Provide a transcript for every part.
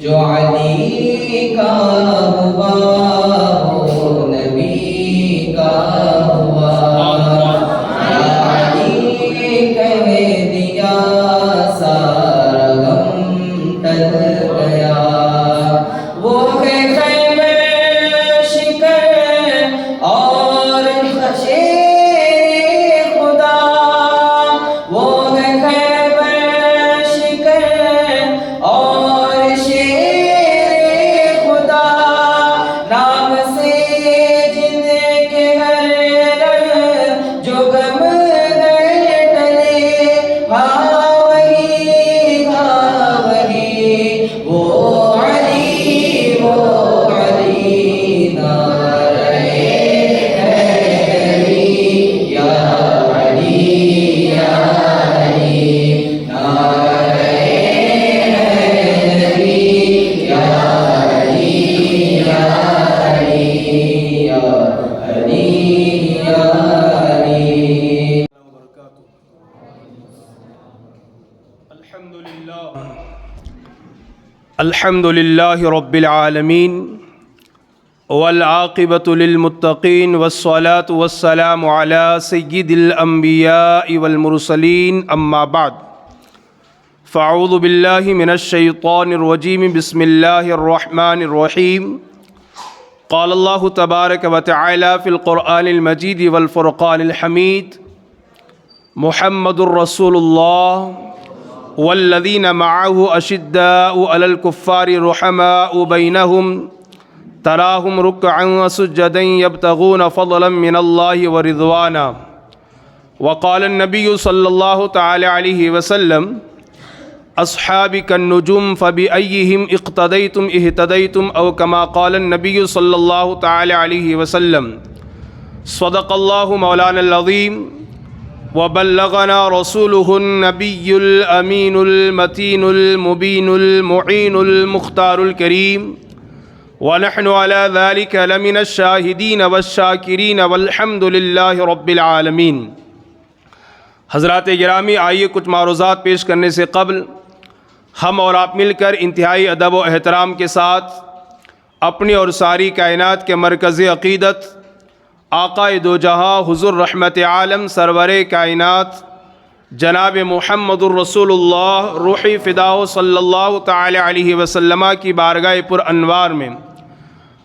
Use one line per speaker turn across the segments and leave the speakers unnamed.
جو علی کا ہوا وہ نبی کا ہوا، یا علی کہہ دیا سارا غم ٹل گیا، وہ ہے خیبر شکر اور شیر خدا، وہ ہے خیبر شکر اور شیر خدا، نام سے جن کے ہر رنگ جو غم گئے ٹلے، ہاں وہی وہ علی نعرہ حیدری، یا علی یا علی نعرہ حیدری، یا علی یا علی یا علی یا علی۔
الحمد للہ رب العالمین والعاقبۃ للمتقین والصلاة والسلام علی سید الانبیاء والمرسلین، اما بعد فاعوذ باللہ من الشیطان الرجیم، بسم اللہ الرحمن الرحیم۔ قال اللہ تبارک وتعالی فی القرآن المجید والفرقان الحمید، محمد الرسول اللہ والذین معہ اشداء علی الکفار رحماء بینہم، تراہم رکعا سجدا یبتغون فضلا من اللہ ورضوانا۔ وقال النبی صلی اللہ تعالی علیہ وسلم اصحابی کالنجوم فبأیہم اقتدیتم اہتدیتم، او کما قال النبی صلی اللہ تعالی علیہ وسلم۔ صدق اللہ مولانا العظیم وبلغنا رسوله النبی الامین المتین المبین المعین المختار الکریم، ونحن على ذلك لمن الشاہدین والشاکرین والحمد للہ رب العالمین۔ حضرات گرامی، آئیے کچھ معروضات پیش کرنے سے قبل ہم اور آپ مل کر انتہائی ادب و احترام کے ساتھ اپنی اور ساری کائنات کے مرکز عقیدت آقا دو جہاں حضور رحمت عالم سرور کائنات جناب محمد الرسول اللہ روحی فداء صلی اللہ تعالی علیہ وسلم کی بارگاہ پر انوار میں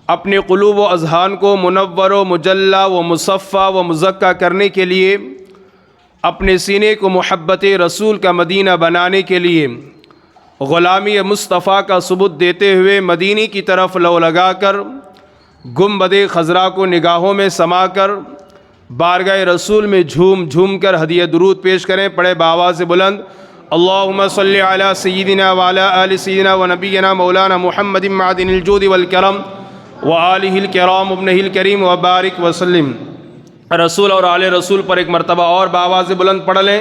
اپنے قلوب و اذہان کو منور و مجلہ و مصفہ و مزکہ کرنے کے لیے، اپنے سینے کو محبت رسول کا مدینہ بنانے کے لیے، غلامی مصطفیٰ کا ثبوت دیتے ہوئے مدینے کی طرف لو لگا کر گنبد خضرا کو نگاہوں میں سما کر بارگاہ رسول میں جھوم جھوم کر ہدیہ درود پیش کریں۔ پڑھے بآواز بلند، اللہم صلی علی سیدنا وعلی آل سیدنا ونبینا مولانا محمد معدن الجود والکرم وآلہ الکرام ابنہ الکریم وبارک وسلم۔ رسول اور آل رسول پر ایک مرتبہ اور بآواز بلند پڑھ لیں،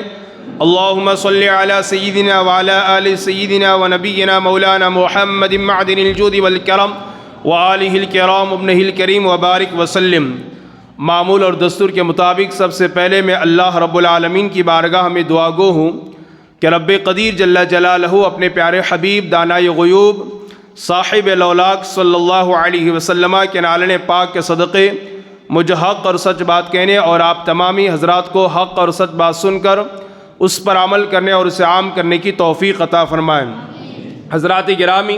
اللہم صلی علی سیدنا وعلی آل سیدنا ونبینا مولانا محمد معدن الجود والکرم وآلہ الکرام ابنہ الکریم وبارک وسلم۔ معمول اور دستور کے مطابق سب سے پہلے میں اللہ رب العالمین کی بارگاہ میں دعا گو ہوں کہ رب قدیر جل جلالہ اپنے پیارے حبیب دانائے غیوب صاحب لولاک صلی اللہ علیہ وسلم کے نالن پاک کے صدقے مجھے حق اور سچ بات کہنے اور آپ تمامی حضرات کو حق اور سچ بات سن کر اس پر عمل کرنے اور اسے عام کرنے کی توفیق عطا فرمائیں۔ حضرات گرامی،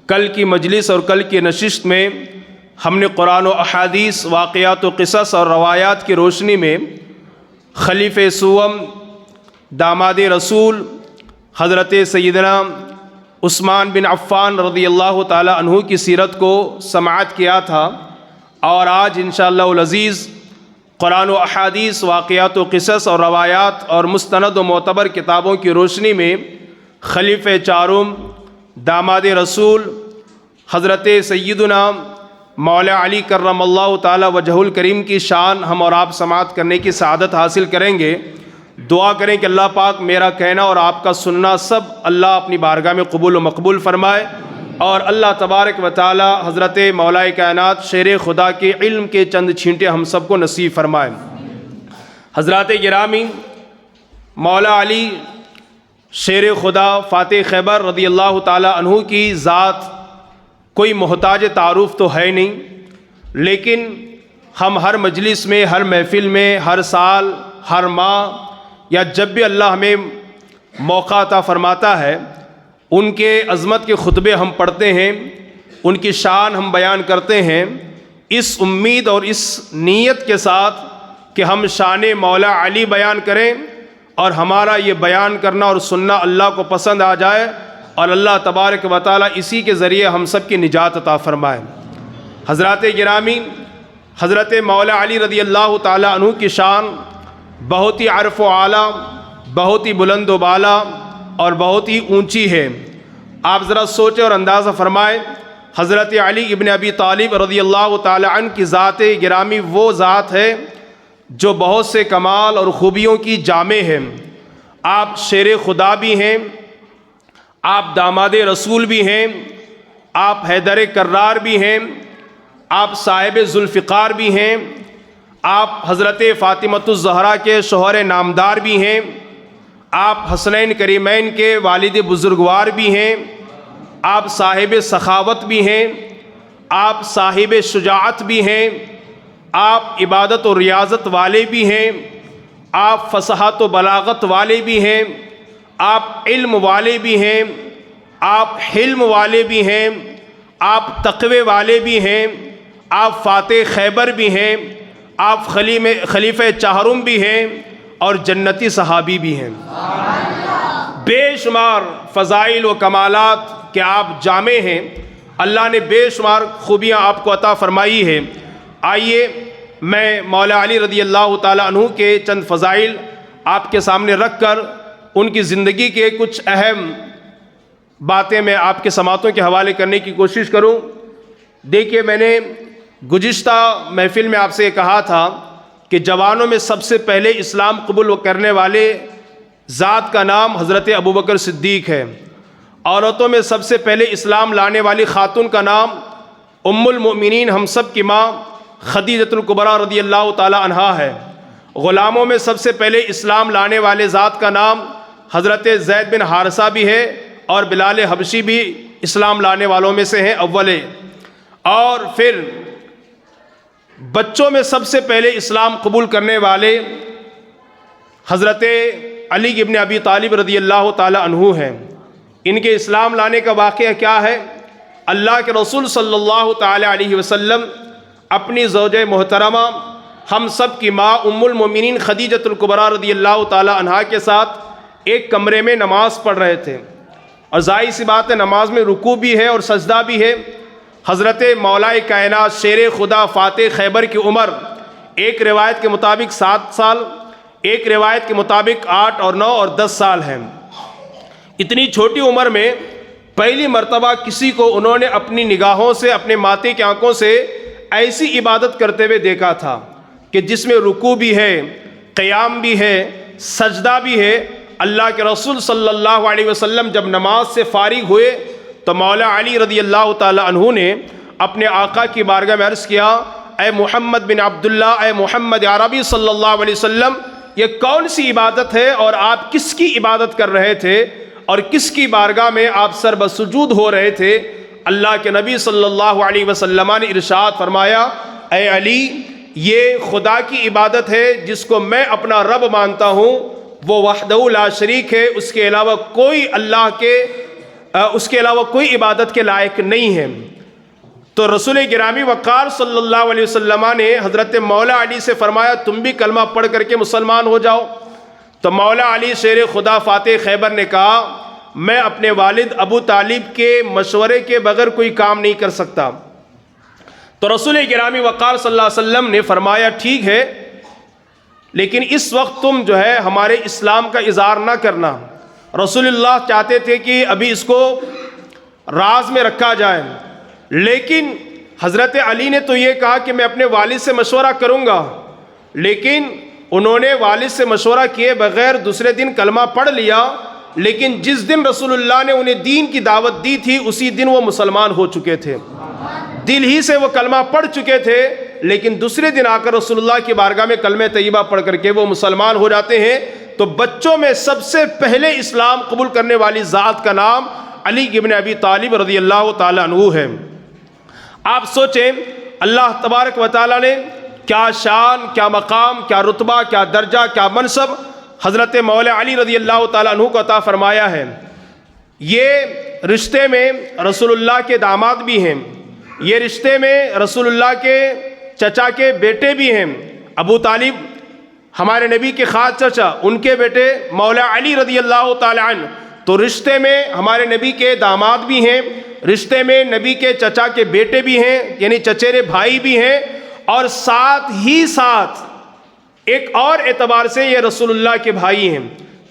کل کی مجلس اور کل کی نشست میں ہم نے قرآن و احادیث، واقعات و قصص اور روایات کی روشنی میں خلیفہ سوم داماد رسول حضرت سیدنا عثمان بن عفان رضی اللہ تعالی عنہ کی سیرت کو سماعت کیا تھا، اور آج انشاءاللہ العزیز قرآن و احادیث، واقعات و قصص اور روایات اور مستند و معتبر کتابوں کی روشنی میں خلیفہ چارم داماد رسول حضرت سیدنا مولا علی کرم اللہ تعالی وجہ الکریم کی شان ہم اور آپ سماعت کرنے کی سعادت حاصل کریں گے۔ دعا کریں کہ اللہ پاک میرا کہنا اور آپ کا سننا سب اللہ اپنی بارگاہ میں قبول و مقبول فرمائے، اور اللہ تبارک و تعالی حضرت مولا کائنات شیر خدا کے علم کے چند چھینٹے ہم سب کو نصیب فرمائے۔ حضرات گرامی، مولا علی شیر خدا فاتح خیبر رضی اللہ تعالی عنہ کی ذات کوئی محتاج تعارف تو ہے نہیں، لیکن ہم ہر مجلس میں، ہر محفل میں، ہر سال، ہر ماہ یا جب بھی اللہ ہمیں موقع عطا فرماتا ہے ان کے عظمت کے خطبے ہم پڑھتے ہیں، ان کی شان ہم بیان کرتے ہیں، اس امید اور اس نیت کے ساتھ کہ ہم شان مولا علی بیان کریں اور ہمارا یہ بیان کرنا اور سننا اللہ کو پسند آ جائے اور اللہ تبارک و تعالیٰ اسی کے ذریعے ہم سب کی نجات عطا فرمائے۔ حضرات گرامی، حضرت مولا علی رضی اللہ تعالیٰ عنہ کی شان بہت ہی عرف و اعلیٰ، بہت ہی بلند و بالا اور بہت ہی اونچی ہے۔ آپ ذرا سوچیں اور اندازہ فرمائیں، حضرت علی ابن ابی طالب رضی اللہ تعالیٰ عنہ کی ذات گرامی وہ ذات ہے جو بہت سے کمال اور خوبیوں کی جامع ہے۔ آپ شیر خدا بھی ہیں، آپ داماد رسول بھی ہیں، آپ حیدر کرار بھی ہیں، آپ صاحب ذوالفقار بھی ہیں، آپ حضرت فاطمۃ الزہرا کے شوہر نامدار بھی ہیں، آپ حسنین کریمین کے والد بزرگوار بھی ہیں، آپ صاحب سخاوت بھی ہیں، آپ صاحب شجاعت بھی ہیں، آپ عبادت و ریاضت والے بھی ہیں، آپ فصاحت و بلاغت والے بھی ہیں، آپ علم والے بھی ہیں، آپ حلم والے بھی ہیں، آپ تقوی والے بھی ہیں، آپ فاتح خیبر بھی ہیں، آپ خلیفہ چہارم بھی ہیں اور جنتی صحابی بھی ہیں۔ بے شمار فضائل و کمالات کے آپ جامع ہیں، اللہ نے بے شمار خوبیاں آپ کو عطا فرمائی ہے۔ آئیے میں مولا علی رضی اللہ تعالیٰ عنہ کے چند فضائل آپ کے سامنے رکھ کر ان کی زندگی کے کچھ اہم باتیں میں آپ کے سماعتوں کے حوالے کرنے کی کوشش کروں۔ دیکھیے، میں نے گزشتہ محفل میں آپ سے یہ کہا تھا کہ جوانوں میں سب سے پہلے اسلام قبول کرنے والے ذات کا نام حضرت ابوبکر صدیق ہے، عورتوں میں سب سے پہلے اسلام لانے والی خاتون کا نام ام المؤمنین ہم سب کی ماں خدیجۃ الکبریٰ رضی اللہ تعالی عنہا ہے، غلاموں میں سب سے پہلے اسلام لانے والے ذات کا نام حضرت زید بن حارثہ بھی ہے اور بلال حبشی بھی اسلام لانے والوں میں سے ہیں اولے۔ اور پھر بچوں میں سب سے پہلے اسلام قبول کرنے والے حضرت علی ابن ابی طالب رضی اللہ تعالی عنہ ہیں۔ ان کے اسلام لانے کا واقعہ کیا ہے؟ اللہ کے رسول صلی اللہ تعالی علیہ وسلم اپنی زوجہ محترمہ ہم سب کی ماں ام المؤمنین خدیجۃ الکبریٰ رضی اللہ تعالی عنہا کے ساتھ ایک کمرے میں نماز پڑھ رہے تھے، اور ظاہر سی بات ہے نماز میں رکوع بھی ہے اور سجدہ بھی ہے۔ حضرت مولا کائنات شیر خدا فاتح خیبر کی عمر ایک روایت کے مطابق 7 سال، ایک روایت کے مطابق 8 اور 9 اور 10 سال ہیں۔ اتنی چھوٹی عمر میں پہلی مرتبہ کسی کو انہوں نے اپنی نگاہوں سے، اپنے ماتے کی آنکھوں سے ایسی عبادت کرتے ہوئے دیکھا تھا کہ جس میں رکوع بھی ہے، قیام بھی ہے، سجدہ بھی ہے۔ اللہ کے رسول صلی اللہ علیہ وسلم جب نماز سے فارغ ہوئے تو مولا علی رضی اللہ تعالی عنہ نے اپنے آقا کی بارگاہ میں عرض کیا، اے محمد بن عبداللہ، اے محمد عربی صلی اللہ علیہ وسلم، یہ کون سی عبادت ہے اور آپ کس کی عبادت کر رہے تھے اور کس کی بارگاہ میں آپ سر بسجود ہو رہے تھے؟ اللہ کے نبی صلی اللہ علیہ وسلم نے ارشاد فرمایا، اے علی، یہ خدا کی عبادت ہے جس کو میں اپنا رب مانتا ہوں، وہ وحدہ لا شریک ہے، اس کے علاوہ کوئی عبادت کے لائق نہیں ہے۔ تو رسول گرامی وقار صلی اللہ علیہ وسلم نے حضرت مولا علی سے فرمایا، تم بھی کلمہ پڑھ کر کے مسلمان ہو جاؤ۔ تو مولا علی شیر خدا فاتح خیبر نے کہا، میں اپنے والد ابو طالب کے مشورے کے بغیر کوئی کام نہیں کر سکتا۔ تو رسول گرامی وقار صلی اللہ علیہ وسلم نے فرمایا، ٹھیک ہے، لیکن اس وقت تم جو ہے ہمارے اسلام کا اظہار نہ کرنا۔ رسول اللہ چاہتے تھے کہ ابھی اس کو راز میں رکھا جائے، لیکن حضرت علی نے تو یہ کہا کہ میں اپنے والد سے مشورہ کروں گا، لیکن انہوں نے والد سے مشورہ کیے بغیر دوسرے دن کلمہ پڑھ لیا، لیکن جس دن رسول اللہ نے انہیں دین کی دعوت دی تھی اسی دن وہ مسلمان ہو چکے تھے، دل ہی سے وہ کلمہ پڑھ چکے تھے، لیکن دوسرے دن آ کر رسول اللہ کی بارگاہ میں کلمہ طیبہ پڑھ کر کے وہ مسلمان ہو جاتے ہیں۔ تو بچوں میں سب سے پہلے اسلام قبول کرنے والی ذات کا نام علی ابن ابی طالب رضی اللہ تعالیٰ عنہ ہے۔ آپ سوچیں اللہ تبارک و تعالیٰ نے کیا شان، کیا مقام، کیا رتبہ، کیا درجہ، کیا منصب حضرت مولا علی رضی اللہ تعالیٰ عنہ کو عطا فرمایا ہے۔ یہ رشتے میں رسول اللہ کے داماد بھی ہیں، یہ رشتے میں رسول اللہ کے چچا کے بیٹے بھی ہیں۔ ابو طالب ہمارے نبی کے خاص چچا، ان کے بیٹے مولا علی رضی اللہ تعالیٰ عنہ، تو رشتے میں ہمارے نبی کے داماد بھی ہیں، رشتے میں نبی کے چچا کے بیٹے بھی ہیں، یعنی چچیرے بھائی بھی ہیں، اور ساتھ ہی ساتھ ایک اور اعتبار سے یہ رسول اللہ کے بھائی ہیں۔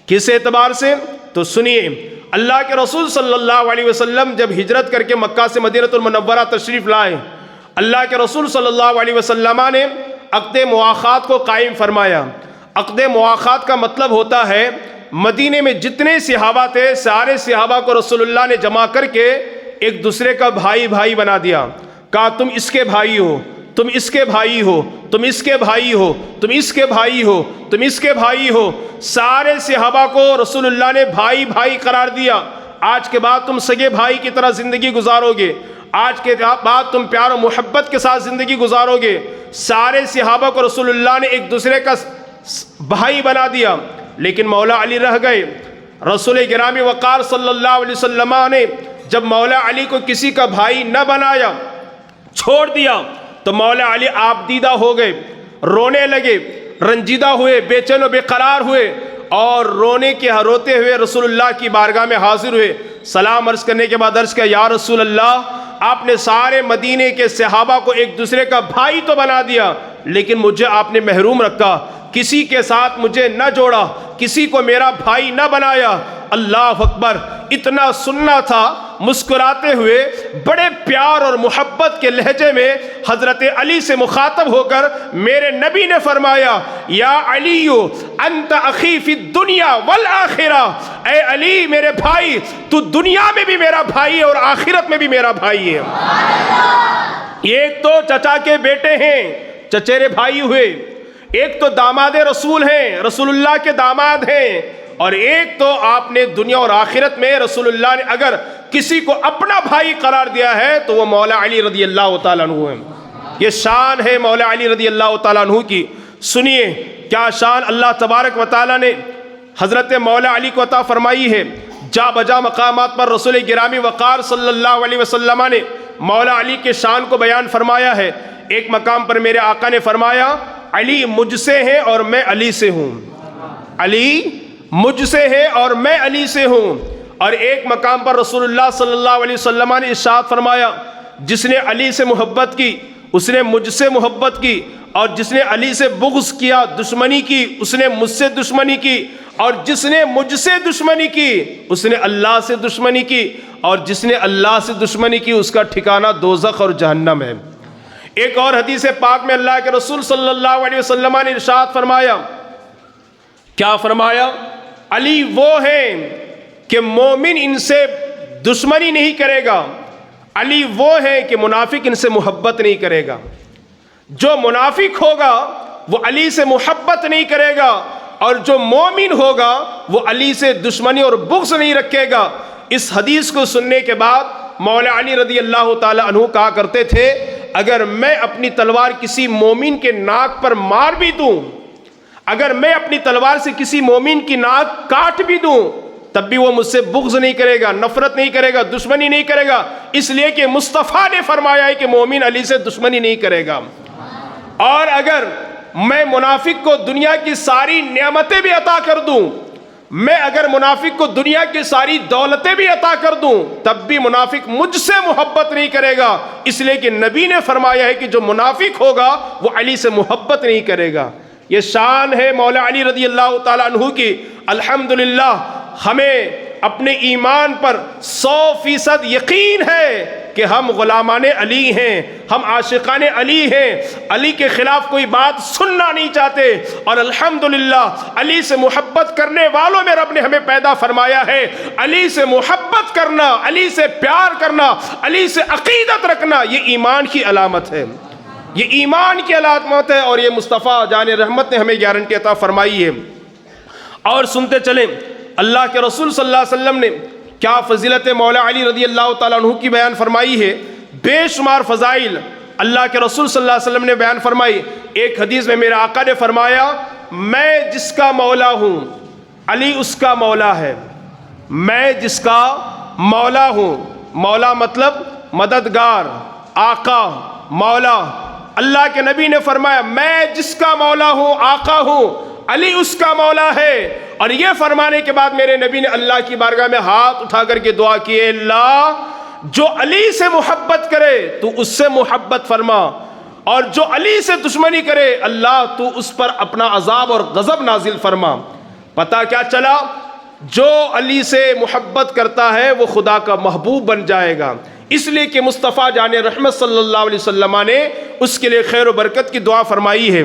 کس اعتبار سے؟ تو سنیے، اللہ کے رسول صلی اللہ علیہ وسلم جب ہجرت کر کے مکہ سے مدینہ المنورہ تشریف لائے، اللہ کے رسول صلی اللہ علیہ وسلم نے عقد مواخات کو قائم فرمایا۔ عقد مواخات کا مطلب ہوتا ہے مدینے میں جتنے صحابہ تھے سارے صحابہ کو رسول اللہ نے جمع کر کے ایک دوسرے کا بھائی بھائی بنا دیا۔ کہا تم اس کے بھائی ہو، تم اس کے بھائی ہو، تم اس کے بھائی ہو، تم اس کے بھائی ہو، تم اس کے بھائی ہو۔ سارے صحابہ کو رسول اللہ نے بھائی بھائی قرار دیا۔ آج کے بعد تم سگے بھائی کی طرح زندگی گزارو گے، آج کے بعد تم پیار و محبت کے ساتھ زندگی گزارو گے۔ سارے صحابہ کو رسول اللہ نے ایک دوسرے کا بھائی بنا دیا، لیکن مولا علی رہ گئے۔ رسول گرامی وقار صلی اللہ علیہ وسلم نے جب مولا علی کو کسی کا بھائی نہ بنایا، چھوڑ دیا، تو مولا علی آپ دیدہ ہو گئے، رونے لگے، رنجیدہ ہوئے، بے چین و بے قرار ہوئے، اور روتے ہوئے رسول اللہ کی بارگاہ میں حاضر ہوئے۔ سلام عرض کرنے کے بعد عرض کیا، یا رسول اللہ، آپ نے سارے مدینے کے صحابہ کو ایک دوسرے کا بھائی تو بنا دیا، لیکن مجھے آپ نے محروم رکھا، کسی کے ساتھ مجھے نہ جوڑا، کسی کو میرا بھائی نہ بنایا۔ اللہ اکبر! اتنا سننا تھا۔ مسکراتے ہوئے بڑے پیار اور محبت کے لہجے میں حضرت علی سے مخاطب ہو کر میرے نبی نے فرمایا، یا علی انت اخی فی الدنیا والآخرہ، اے علی میرے بھائی، تو دنیا میں بھی میرا بھائی ہے اور آخرت میں بھی میرا بھائی ہے۔ ایک تو چچا کے بیٹے ہیں، چچیرے بھائی ہوئے، ایک تو داماد رسول ہیں، رسول اللہ کے داماد ہیں، اور ایک تو آپ نے دنیا اور آخرت میں رسول اللہ نے اگر کسی کو اپنا بھائی قرار دیا ہے تو وہ مولا علی رضی اللہ تعالیٰ عنہ ہے۔ یہ شان ہے مولا علی رضی اللہ تعالیٰ عنہ کی۔ سنیے کیا شان اللہ تبارک و تعالیٰ نے حضرت مولا علی کو عطا فرمائی ہے۔ جا بجا مقامات پر رسول گرامی وقار صلی اللہ علیہ وسلم نے مولا علی کے شان کو بیان فرمایا ہے۔ ایک مقام پر میرے آقا نے فرمایا، علی مجھ سے ہے اور میں علی سے ہوں، علی مجھ سے ہے اور میں علی سے ہوں۔ اور ایک مقام پر رسول اللہ صلی اللہ علیہ وسلم نے ارشاد فرمایا، جس نے علی سے محبت کی اس نے مجھ سے محبت کی، اور جس نے علی سے بغض کیا، دشمنی کی، اس نے مجھ سے دشمنی کی، اور جس نے مجھ سے دشمنی کی اس نے اللہ سے دشمنی کی، اور جس نے اللہ سے دشمنی کی اس کا ٹھکانہ دوزخ اور جہنم ہے۔ ایک اور حدیث پاک میں اللہ کے رسول صلی اللہ علیہ وسلم نے ارشاد فرمایا، کیا فرمایا؟ علی وہ ہیں کہ مومن ان سے دشمنی نہیں کرے گا، علی وہ ہیں کہ منافق ان سے محبت نہیں کرے گا۔ جو منافق ہوگا وہ علی سے محبت نہیں کرے گا، اور جو مومن ہوگا وہ علی سے دشمنی اور بغض نہیں رکھے گا۔ اس حدیث کو سننے کے بعد مولا علی رضی اللہ تعالی عنہ کہا کرتے تھے، اگر میں اپنی تلوار کسی مومن کے ناک پر مار بھی دوں، اگر میں اپنی تلوار سے کسی مومن کی ناک کاٹ بھی دوں، تب بھی وہ مجھ سے بغض نہیں کرے گا، نفرت نہیں کرے گا، دشمنی نہیں کرے گا، اس لیے کہ مصطفیٰ نے فرمایا ہے کہ مومن علی سے دشمنی نہیں کرے گا۔ اور اگر میں منافق کو دنیا کی ساری نعمتیں بھی عطا کر دوں، میں اگر منافق کو دنیا کی ساری دولتیں بھی عطا کر دوں، تب بھی منافق مجھ سے محبت نہیں کرے گا، اس لیے کہ نبی نے فرمایا ہے کہ جو منافق ہوگا وہ علی سے محبت نہیں کرے گا۔ یہ شان ہے مولا علی رضی اللہ تعالیٰ عنہ کی۔ الحمدللہ ہمیں اپنے ایمان پر 100% یقین ہے کہ ہم غلامان علی ہیں، ہم عاشقان علی ہیں، علی کے خلاف کوئی بات سننا نہیں چاہتے، اور الحمدللہ علی سے محبت کرنے والوں میں رب نے ہمیں پیدا فرمایا ہے۔ علی سے محبت کرنا، علی سے پیار کرنا، علی سے عقیدت رکھنا، یہ ایمان کی علامت ہے، یہ ایمان کی علامت ہے، اور یہ مصطفیٰ جان رحمت نے ہمیں گارنٹی عطا فرمائی ہے۔ اور سنتے چلیں اللہ کے رسول صلی اللہ علیہ وسلم نے کیا فضیلت مولا علی رضی اللہ تعالیٰ عنہ کی بیان فرمائی ہے. بے شمار فضائل اللہ کے رسول صلی اللہ علیہ وسلم نے بیان فرمائی. ایک حدیث میں میرے آقا نے فرمایا میں جس کا مولا ہوں علی اس کا مولا ہے. میں جس کا مولا ہوں، مولا مطلب مددگار، آقا، مولا. اللہ کے نبی نے فرمایا میں جس کا مولا ہوں، آقا ہوں، علی اس کا مولا ہے. اور یہ فرمانے کے بعد میرے نبی نے اللہ کی بارگاہ میں ہاتھ اٹھا کر کے دعا کی، اللہ جو علی سے محبت کرے تو اس سے محبت فرما، اور جو علی سے دشمنی کرے اللہ تو اس پر اپنا عذاب اور غضب نازل فرما. پتہ کیا چلا؟ جو علی سے محبت کرتا ہے وہ خدا کا محبوب بن جائے گا، اس لیے کہ مصطفیٰ جان رحمت صلی اللہ علیہ وسلم نے اس کے لیے خیر و برکت کی دعا فرمائی ہے.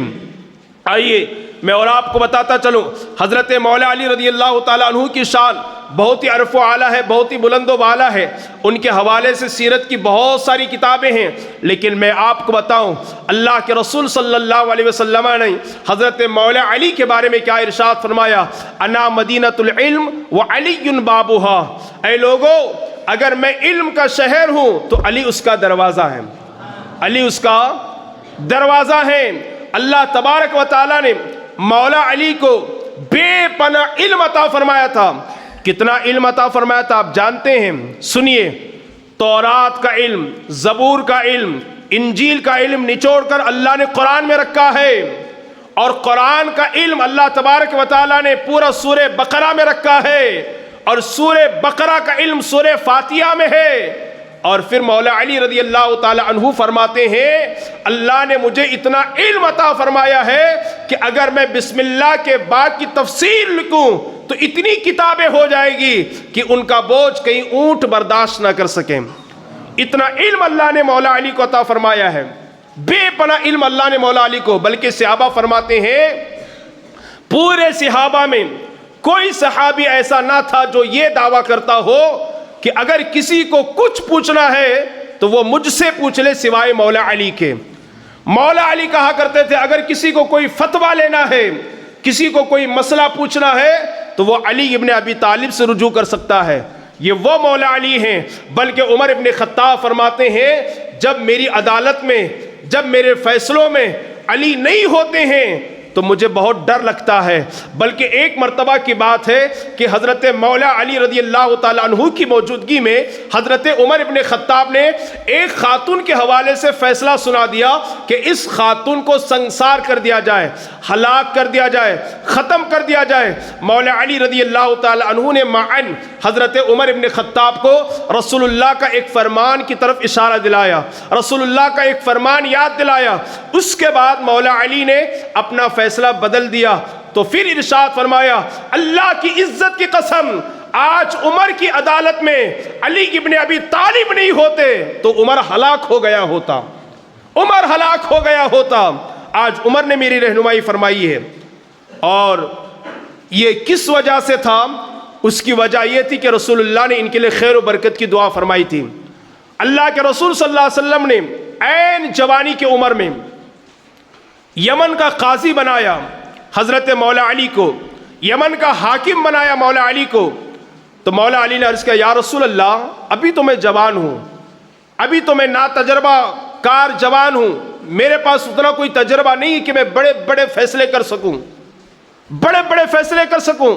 آئیے میں اور آپ کو بتاتا چلوں حضرت مولا علی رضی اللہ تعالیٰ عنہ کی شان بہت ہی عرف و اعلیٰ ہے، بہت ہی بلند و بالا ہے. ان کے حوالے سے سیرت کی بہت ساری کتابیں ہیں، لیکن میں آپ کو بتاؤں اللہ کے رسول صلی اللہ علیہ وسلم نے حضرت مولا علی کے بارے میں کیا ارشاد فرمایا، انا مدینۃ العلم وعلی بابھا. اے لوگو اگر میں علم کا شہر ہوں تو علی اس کا دروازہ ہے، علی اس کا دروازہ ہے. اللہ تبارک و تعالیٰ نے مولا علی کو بے پناہ علم عطا فرمایا تھا. کتنا علم عطا فرمایا تھا آپ جانتے ہیں؟ سنیے، تورات کا علم، زبور کا علم، انجیل کا علم نچوڑ کر اللہ نے قرآن میں رکھا ہے، اور قرآن کا علم اللہ تبارک و تعالیٰ نے پورا سورہ بقرہ میں رکھا ہے، اور سورہ بقرہ کا علم سورہ فاتحہ میں ہے. اور پھر مولا علی رضی اللہ تعالی عنہ فرماتے ہیں اللہ نے مجھے اتنا علم عطا فرمایا ہے کہ اگر میں بسم اللہ کے بعد کی تفسیر لکھوں تو اتنی کتابیں ہو جائے گی کہ ان کا بوجھ کہیں اونٹ برداشت نہ کر سکیں. اتنا علم اللہ نے مولا علی کو عطا فرمایا ہے، بے پناہ علم اللہ نے مولا علی کو. بلکہ صحابہ فرماتے ہیں پورے صحابہ میں کوئی صحابی ایسا نہ تھا جو یہ دعویٰ کرتا ہو کہ اگر کسی کو کچھ پوچھنا ہے تو وہ مجھ سے پوچھ لے سوائے مولا علی کے. مولا علی کہا کرتے تھے اگر کسی کو کوئی فتویٰ لینا ہے، کسی کو کوئی مسئلہ پوچھنا ہے تو وہ علی ابن ابی طالب سے رجوع کر سکتا ہے. یہ وہ مولا علی ہیں. بلکہ عمر ابن خطاب فرماتے ہیں جب میری عدالت میں، جب میرے فیصلوں میں علی نہیں ہوتے ہیں تو مجھے بہت ڈر لگتا ہے. بلکہ ایک مرتبہ کی بات ہے کہ حضرت مولا علی رضی اللہ تعالیٰ عنہ کی موجودگی میں حضرت عمر ابن خطاب نے ایک خاتون کے حوالے سے فیصلہ سنا دیا کہ اس خاتون کو سنسار کر دیا جائے، ہلاک کر دیا جائے، ختم کر دیا جائے. مولا علی رضی اللہ تعالیٰ عنہ نے معن حضرت عمر ابن خطاب کو رسول اللہ کا ایک فرمان کی طرف اشارہ دلایا، رسول اللہ کا ایک فرمان یاد دلایا. اس کے بعد مولا علی نے اپنا فیصلہ بدل دیا. تو پھر ارشاد فرمایا اللہ کی عزت کی قسم آج عمر کی عدالت میں علی ابن ابی طالب نہیں ہوتے تو عمر ہلاک ہو گیا ہوتا، عمر ہلاک ہو گیا ہوتا. آج عمر نے میری رہنمائی فرمائی ہے. اور یہ کس وجہ سے تھا؟ اس کی وجہ یہ تھی کہ رسول اللہ نے ان کے لیے خیر و برکت کی دعا فرمائی تھی. اللہ کے رسول صلی اللہ علیہ وسلم نے عین جوانی کی عمر میں یمن کا قاضی بنایا حضرت مولا علی کو، یمن کا حاکم بنایا مولا علی کو. تو مولا علی نے عرض کیا یا رسول اللہ ابھی تو میں جوان ہوں، ابھی تو میں ناتجربہ کار جوان ہوں، میرے پاس اتنا کوئی تجربہ نہیں کہ میں بڑے بڑے فیصلے کر سکوں، بڑے بڑے فیصلے کر سکوں.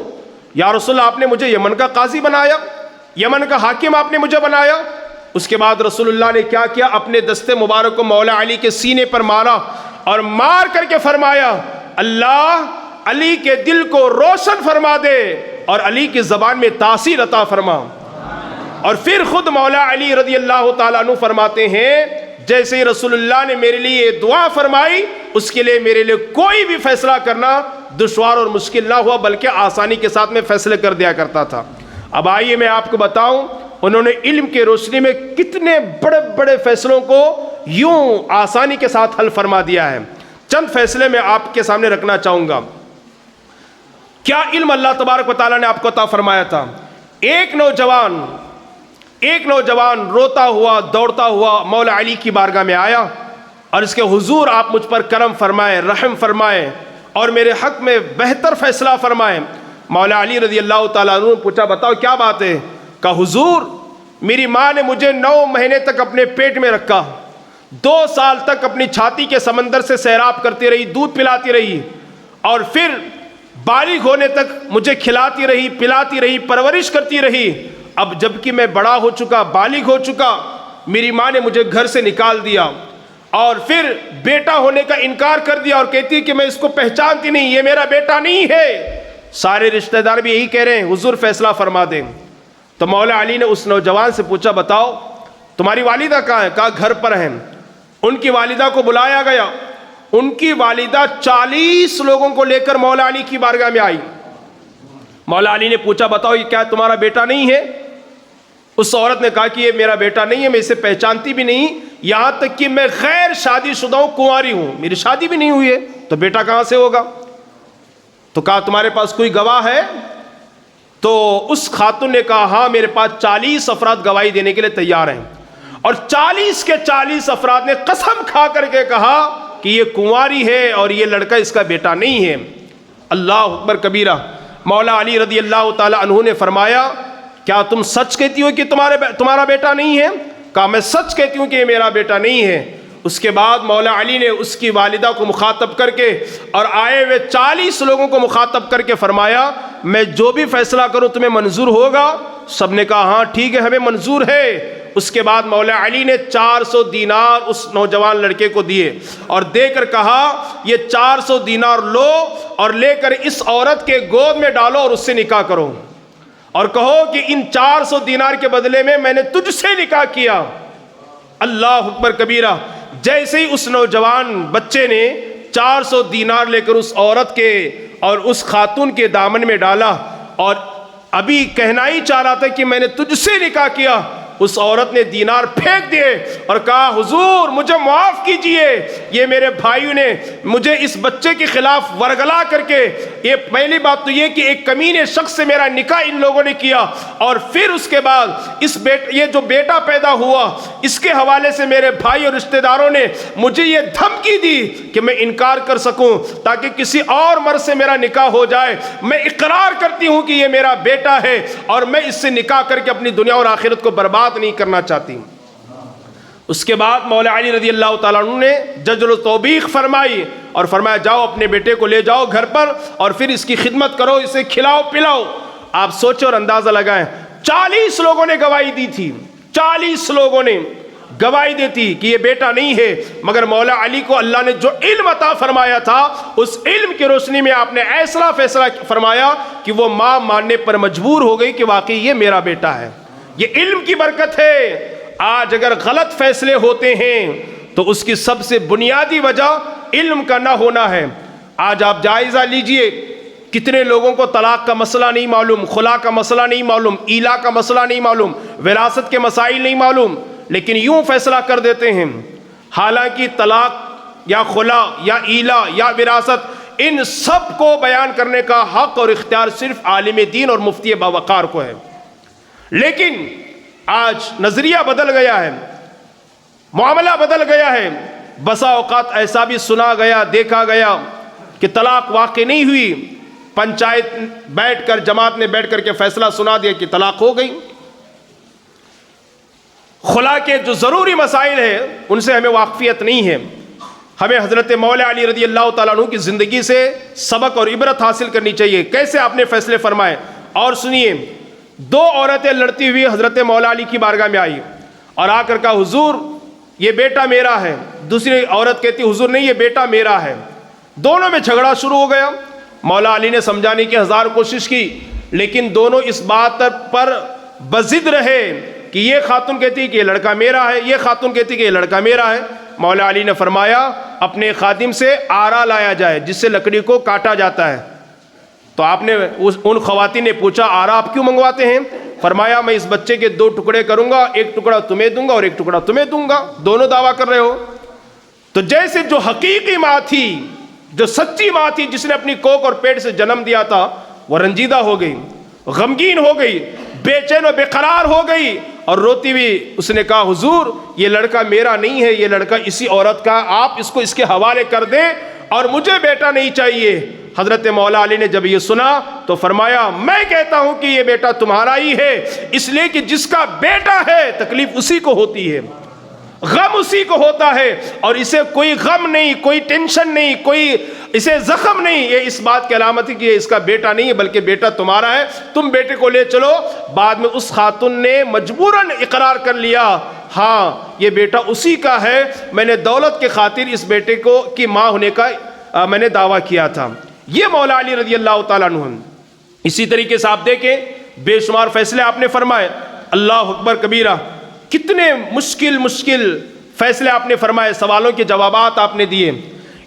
یا رسول اللہ آپ نے مجھے یمن کا قاضی بنایا، یمن کا حاکم آپ نے مجھے بنایا. اس کے بعد رسول اللہ نے کیا کیا؟ اپنے دستے مبارک کو مولا علی کے سینے پر مارا اور مار کر کے فرمایا اللہ علی کے دل کو روشن فرما دے اور علی کی زبان میں تاثیر عطا فرما. اور پھر خود مولا علی رضی اللہ تعالیٰ عنہ فرماتے ہیں جیسے ہی رسول اللہ نے میرے لیے یہ دعا فرمائی اس کے لیے میرے لیے کوئی بھی فیصلہ کرنا دشوار اور مشکل نہ ہوا، بلکہ آسانی کے ساتھ میں فیصلے کر دیا کرتا تھا. اب آئیے میں آپ کو بتاؤں انہوں نے علم کے روشنی میں کتنے بڑے بڑے فیصلوں کو یوں آسانی کے ساتھ حل فرما دیا ہے. چند فیصلے میں آپ کے سامنے رکھنا چاہوں گا. کیا علم اللہ تبارک و تعالیٰ نے آپ کو عطا فرمایا تھا؟ ایک نوجوان روتا ہوا دوڑتا ہوا مولا علی کی بارگاہ میں آیا اور اس کے حضور آپ مجھ پر کرم فرمائے، رحم فرمائے اور میرے حق میں بہتر فیصلہ فرمائے. مولا علی رضی اللہ تعالیٰ عنہ نے پوچھا بتاؤ کیا بات ہے؟ کہا حضور میری ماں نے مجھے 9 مہینے تک اپنے پیٹ میں رکھا، 2 سال تک اپنی چھاتی کے سمندر سے سیراب کرتی رہی، دودھ پلاتی رہی، اور پھر بالغ ہونے تک مجھے کھلاتی رہی، پلاتی رہی، پرورش کرتی رہی۔ اب جبکہ میں بڑا ہو چکا، بالغ ہو چکا، میری ماں نے مجھے گھر سے نکال دیا اور پھر بیٹا ہونے کا انکار کر دیا اور کہتی ہے کہ میں اس کو پہچانتی نہیں، یہ میرا بیٹا نہیں ہے۔ سارے رشتہ دار بھی یہی کہہ رہے ہیں حضور فیصلہ فرما دیں۔ تو مولا علی نے اس نوجوان سے پوچھا بتاؤ تمہاری والدہ کہاں ہے؟ کہا گھر پر ہیں۔ ان کی والدہ کو بلایا گیا، ان کی والدہ 40 لوگوں کو لے کر مولا علی کی بارگاہ میں آئی۔ مولا علی نے پوچھا بتاؤ یہ کیا تمہارا بیٹا نہیں ہے؟ اس عورت نے کہا کہ یہ میرا بیٹا نہیں ہے، میں اسے پہچانتی بھی نہیں، یہاں تک کہ میں غیر شادی شدہ ہوں، کنواری ہوں، میری شادی بھی نہیں ہوئی ہے، تو بیٹا کہاں سے ہوگا؟ تو کہا تمہارے پاس کوئی گواہ ہے؟ تو اس خاتون نے کہا ہاں میرے پاس 40 افراد گواہی دینے کے لیے تیار ہیں، اور 40 کے 40 افراد نے قسم کھا کر کے کہا کہ یہ کنواری ہے اور یہ لڑکا اس کا بیٹا نہیں ہے۔ اللہ اکبر کبیرہ۔ مولا علی رضی اللہ تعالی عنہ نے فرمایا کیا تم سچ کہتی ہو کہ تمہارا بیٹا نہیں ہے؟ کہا میں سچ کہتی ہوں کہ یہ میرا بیٹا نہیں ہے۔ اس کے بعد مولا علی نے اس کی والدہ کو مخاطب کر کے اور آئے ہوئے 40 لوگوں کو مخاطب کر کے فرمایا میں جو بھی فیصلہ کروں تمہیں منظور ہوگا؟ سب نے کہا ہاں ٹھیک ہے ہمیں منظور ہے۔ اس کے بعد مولا علی نے 400 دینار اس نوجوان لڑکے کو دیے اور دے کر کہا یہ 400 دینار لو اور لے کر اس عورت کے گود میں ڈالو اور اس سے نکاح کرو، اور کہو کہ ان 400 دینار کے بدلے میں نے تجھ سے نکاح کیا۔ اللہ اکبر کبیرہ۔ جیسے ہی اس نوجوان بچے نے 400 دینار لے کر اس عورت کے اور اس خاتون کے دامن میں ڈالا اور ابھی کہنا ہی چاہ رہا تھا کہ میں نے تجھ سے نکاح کیا، اس عورت نے دینار پھینک دیے اور کہا حضور مجھے معاف کیجئے، یہ میرے بھائیوں نے مجھے اس بچے کے خلاف ورگلا کر کے، یہ پہلی بات تو یہ کہ ایک کمینے شخص سے میرا نکاح ان لوگوں نے کیا، اور پھر اس کے بعد یہ جو بیٹا پیدا ہوا اس کے حوالے سے میرے بھائی اور رشتہ داروں نے مجھے یہ دھمکی دی کہ میں انکار کر سکوں تاکہ کسی اور مرد سے میرا نکاح ہو جائے۔ میں اقرار کرتی ہوں کہ یہ میرا بیٹا ہے اور میں اس سے نکاح کر کے اپنی دنیا اور آخرت کو برباد نہیں کرنا چاہتی۔ اس کے بعد مولا علی رضی اللہ تعالیٰ عنہ نے جزل و توبیخ فرمائی اور فرمایا جاؤ اپنے بیٹے کو لے جاؤ گھر پر اور پھر اس کی خدمت کرو، اسے کھلاؤ پلاؤ۔ آپ سوچو اور اندازہ لگائیں 40 لوگوں نے گواہی دی تھی، 40 لوگوں نے گواہی دیتی کہ یہ بیٹا نہیں ہے، مگر مولا علی کو اللہ نے جو علم عطا فرمایا تھا اس علم کی روشنی میں آپ نے ایسا فیصلہ فرمایا کہ وہ ماں ماننے پر مجبور ہو گئی کہ واقعی یہ میرا بیٹا ہے۔ یہ علم کی برکت ہے۔ آج اگر غلط فیصلے ہوتے ہیں تو اس کی سب سے بنیادی وجہ علم کا نہ ہونا ہے۔ آج آپ جائزہ لیجئے کتنے لوگوں کو طلاق کا مسئلہ نہیں معلوم، خلا کا مسئلہ نہیں معلوم، ایلا کا مسئلہ نہیں معلوم، وراثت کے مسائل نہیں معلوم، لیکن یوں فیصلہ کر دیتے ہیں، حالانکہ طلاق یا خلا یا ایلا یا وراثت ان سب کو بیان کرنے کا حق اور اختیار صرف عالم دین اور مفتی باوقار کو ہے۔ لیکن آج نظریہ بدل گیا ہے، معاملہ بدل گیا ہے۔ بسا اوقات ایسا بھی سنا گیا، دیکھا گیا کہ طلاق واقع نہیں ہوئی، پنچایت بیٹھ کر جماعت نے بیٹھ کر کے فیصلہ سنا دیا کہ طلاق ہو گئی۔ خلا کے جو ضروری مسائل ہیں ان سے ہمیں واقفیت نہیں ہے۔ ہمیں حضرت مولا علی رضی اللہ تعالیٰ عنہ کی زندگی سے سبق اور عبرت حاصل کرنی چاہیے، کیسے آپ نے فیصلے فرمائے۔ اور سنیے، 2 عورتیں لڑتی ہوئی حضرت مولا علی کی بارگاہ میں آئی اور آ کر کہا حضور یہ بیٹا میرا ہے، دوسری عورت کہتی حضور نہیں یہ بیٹا میرا ہے۔ دونوں میں جھگڑا شروع ہو گیا۔ مولا علی نے سمجھانے کی 1000 کوشش کی لیکن دونوں اس بات پر بضد رہے کہ یہ خاتون کہتی کہ یہ لڑکا میرا ہے، یہ خاتون کہتی کہ یہ لڑکا میرا ہے۔ مولا علی نے فرمایا اپنے خادم سے آرا لایا جائے جس سے لکڑی کو کاٹا جاتا ہے۔ تو آپ نے ان خواتین نے پوچھا آرا آپ کیوں منگواتے ہیں؟ فرمایا میں اس بچے کے 2 ٹکڑے کروں گا، ایک ٹکڑا تمہیں دوں گا اور ایک ٹکڑا تمہیں دوں گا، دونوں دعویٰ کر رہے ہو۔ تو جیسے جو حقیقی ماں تھی، جو سچی ماں تھی جس نے اپنی کوکھ اور پیٹ سے جنم دیا تھا، وہ رنجیدہ ہو گئی، غمگین ہو گئی، بے چین و بے قرار ہو گئی اور روتی ہوئی اس نے کہا حضور یہ لڑکا میرا نہیں ہے، یہ لڑکا اسی عورت کا، آپ اس کو اس کے حوالے کر دیں اور مجھے بیٹا نہیں چاہیے۔ حضرت مولا علی نے جب یہ سنا تو فرمایا میں کہتا ہوں کہ یہ بیٹا تمہارا ہی ہے، اس لیے کہ جس کا بیٹا ہے تکلیف اسی کو ہوتی ہے، غم اسی کو ہوتا ہے، اور اسے کوئی غم نہیں، کوئی ٹینشن نہیں، کوئی اسے زخم نہیں۔ یہ اس بات کی علامت ہے کہ یہ اس کا بیٹا نہیں ہے بلکہ بیٹا تمہارا ہے، تم بیٹے کو لے چلو۔ بعد میں اس خاتون نے مجبوراً اقرار کر لیا، ہاں یہ بیٹا اسی کا ہے، میں نے دولت کے خاطر اس بیٹے کو کی ماں ہونے کا میں نے دعویٰ کیا تھا۔ یہ مولا علی رضی اللہ تعالیٰ عنہ۔ اسی طریقے سے آپ دیکھیں بے شمار فیصلے آپ نے فرمائے، اللہ اکبر کبیرہ، کتنے مشکل فیصلے آپ نے فرمائے، سوالوں کے جوابات آپ نے دیے۔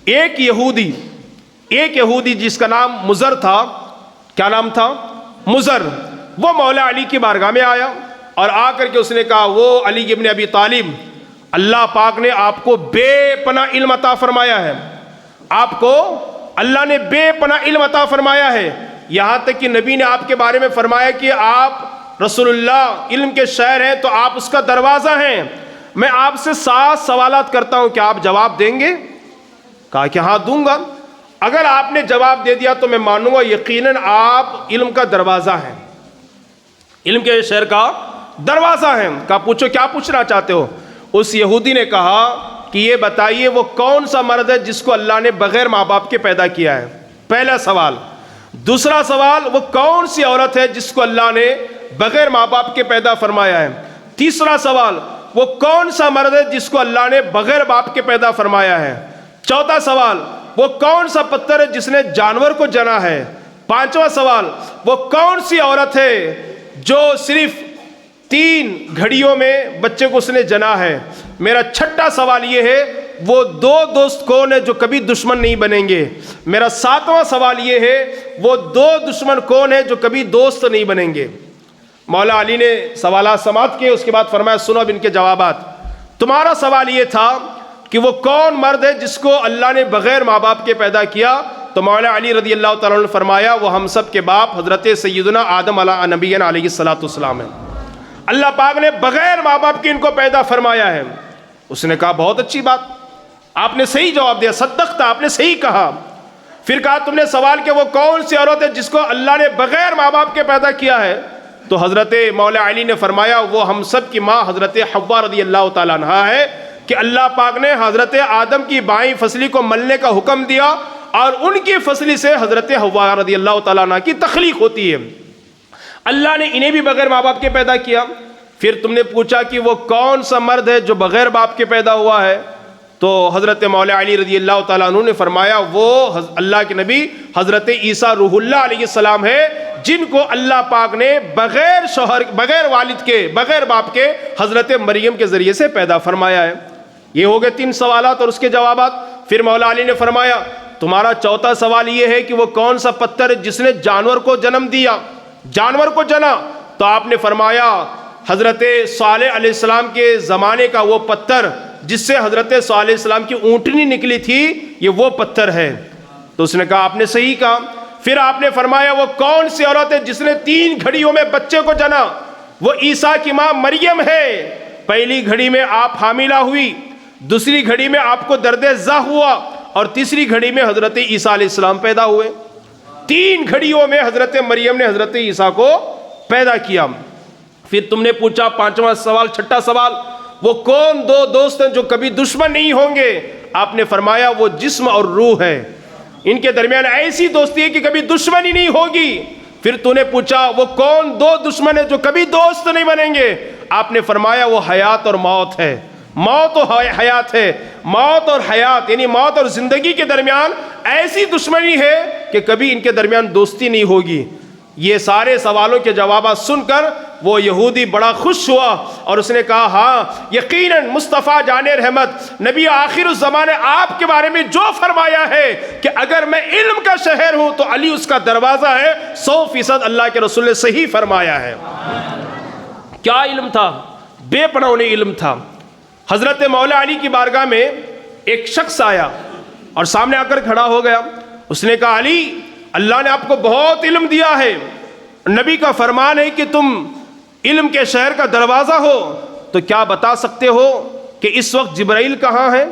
ایک یہودی جس کا نام مضر تھا، کیا نام تھا؟ مضر، وہ مولا علی کی بارگاہ میں آیا اور آ کر کے اس نے کہا وہ علی ابن ابی طالب، اللہ پاک نے آپ کو بے پناہ علم عطا فرمایا ہے، آپ کو اللہ نے بے پناہ علم عطا فرمایا ہے، یہاں تک کہ نبی نے آپ کے بارے میں فرمایا کہ آپ رسول اللہ علم کے شاعر ہیں تو آپ اس کا دروازہ ہیں۔ میں آپ سے 7 سوالات کرتا ہوں، کیا آپ جواب دیں گے؟ کہا کہ ہاں دوں گا۔ اگر آپ نے جواب دے دیا تو میں مانوں گا یقیناً آپ علم کا دروازہ ہیں، علم کے شہر کا دروازہ ہیں۔ کہا پوچھو، کیا پوچھنا چاہتے ہو؟ اس یہودی نے کہا کہ یہ بتائیے وہ کون سا مرد ہے جس کو اللہ نے بغیر ماں باپ کے پیدا کیا ہے؟ پہلا سوال۔ دوسرا سوال، وہ کون سی عورت ہے جس کو اللہ نے بغیر ماں باپ کے پیدا فرمایا ہے؟ تیسرا سوال، وہ کون سا مرد ہے جس کو اللہ نے بغیر باپ کے پیدا فرمایا ہے؟ چوتھا سوال، وہ کون سا پتھر ہے جس نے جانور کو جنا ہے؟ پانچواں سوال، وہ کون سی عورت ہے جو صرف 3 گھڑیوں میں بچے کو اس نے جنا ہے؟ میرا چھٹا سوال یہ ہے، وہ 2 دوست کون ہے جو کبھی دشمن نہیں بنیں گے؟ میرا 7واں سوال یہ ہے، وہ 2 دشمن کون ہے جو کبھی دوست نہیں بنیں گے؟ مولا علی نے سوالات سماعت کیے، اس کے بعد فرمایا سنو اب ان کے جوابات۔ تمہارا سوال یہ تھا کہ وہ کون مرد ہے جس کو اللہ نے بغیر ماں باپ کے پیدا کیا؟ تو مولا علی رضی اللہ تعالیٰ عنہ نے فرمایا وہ ہم سب کے باپ حضرت سیدنا آدم علیہ نبینا علیہ السلام ہے، اللہ پاک نے بغیر ماں باپ کے ان کو پیدا فرمایا ہے۔ اس نے کہا بہت اچھی بات، آپ نے صحیح جواب دیا، صدقتا، آپ نے صحیح کہا۔ پھر کہا تم نے سوال کہ وہ کون سی عورت ہے جس کو اللہ نے بغیر ماں باپ کے پیدا کیا ہے؟ تو حضرت مولا علی نے فرمایا وہ ہم سب کی ماں حضرت حوا رضی اللہ تعالیٰ عنہ ہے، کہ اللہ پاک نے حضرت آدم کی بائیں فصلی کو ملنے کا حکم دیا اور ان کی فصلی سے حضرت حوا رضی اللہ تعالیٰ عنہ کی تخلیق ہوتی ہے، اللہ نے انہیں بھی بغیر ماں باپ کے پیدا کیا۔ پھر تم نے پوچھا کہ وہ کون سا مرد ہے جو بغیر باپ کے پیدا ہوا ہے؟ تو حضرت مولا علی رضی اللہ تعالیٰ عنہ نے فرمایا وہ اللہ کے نبی حضرت عیسیٰ روح اللہ علیہ السلام ہے، جن کو اللہ پاک نے بغیر شوہر، بغیر والد کے، بغیر باپ کے حضرت مریم کے ذریعے سے پیدا فرمایا ہے۔ یہ ہو گئے 3 سوالات اور اس کے جوابات۔ پھر مولا علی نے فرمایا تمہارا چوتھا سوال یہ ہے کہ وہ کون سا پتھر ہے جس نے جانور کو جنم دیا، جانور کو جنا؟ تو آپ نے فرمایا حضرت صالح علیہ السلام کے زمانے کا وہ پتھر جس سے حضرت صالح علیہ السلام کی اونٹنی نکلی تھی، یہ وہ پتھر ہے۔ تو اس نے کہا آپ نے صحیح کہا۔ پھر آپ نے فرمایا وہ کون سی عورت ہے جس نے 3 گھڑیوں میں بچے کو جنا؟ وہ عیسیٰ کی ماں مریم ہے۔ پہلی گھڑی میں آپ حاملہ ہوئی، دوسری گھڑی میں آپ کو درد زا ہوا، اور تیسری گھڑی میں حضرت عیسیٰ علیہ السلام پیدا ہوئے۔ 3 گھڑیوں میں حضرت مریم نے حضرت عیسیٰ کو پیدا کیا۔ پھر تم نے پوچھا 5واں سوال، چھٹا سوال، وہ کون 2 دوست ہیں جو کبھی دشمن نہیں ہوں گے؟ آپ نے فرمایا وہ جسم اور روح ہے، ان کے درمیان ایسی دوستی ہے کہ کبھی دشمنی نہیں ہوگی۔ پھر تو نے پوچھا وہ کون 2 دشمن ہیں جو کبھی دوست نہیں بنیں گے؟ آپ نے فرمایا وہ حیات اور موت ہے، موت و حیات ہے، موت اور حیات یعنی موت اور زندگی کے درمیان ایسی دشمنی ہے کہ کبھی ان کے درمیان دوستی نہیں ہوگی۔ یہ سارے سوالوں کے جوابات سن کر وہ یہودی بڑا خوش ہوا اور اس نے کہا ہاں یقیناً مصطفیٰ جان رحمت نبی آخر الزمان نے آپ کے بارے میں جو فرمایا ہے کہ اگر میں علم کا شہر ہوں تو علی اس کا دروازہ ہے، 100% اللہ کے رسول نے صحیح فرمایا ہے۔ کیا علم تھا؟ بے پناہ علم تھا۔ حضرت مولا علی کی بارگاہ میں ایک شخص آیا اور سامنے آ کر کھڑا ہو گیا۔ اس نے کہا علی اللہ نے آپ کو بہت علم دیا ہے، نبی کا فرمان ہے کہ تم علم کے شہر کا دروازہ ہو، تو کیا بتا سکتے ہو کہ اس وقت جبرائیل کہاں ہے؟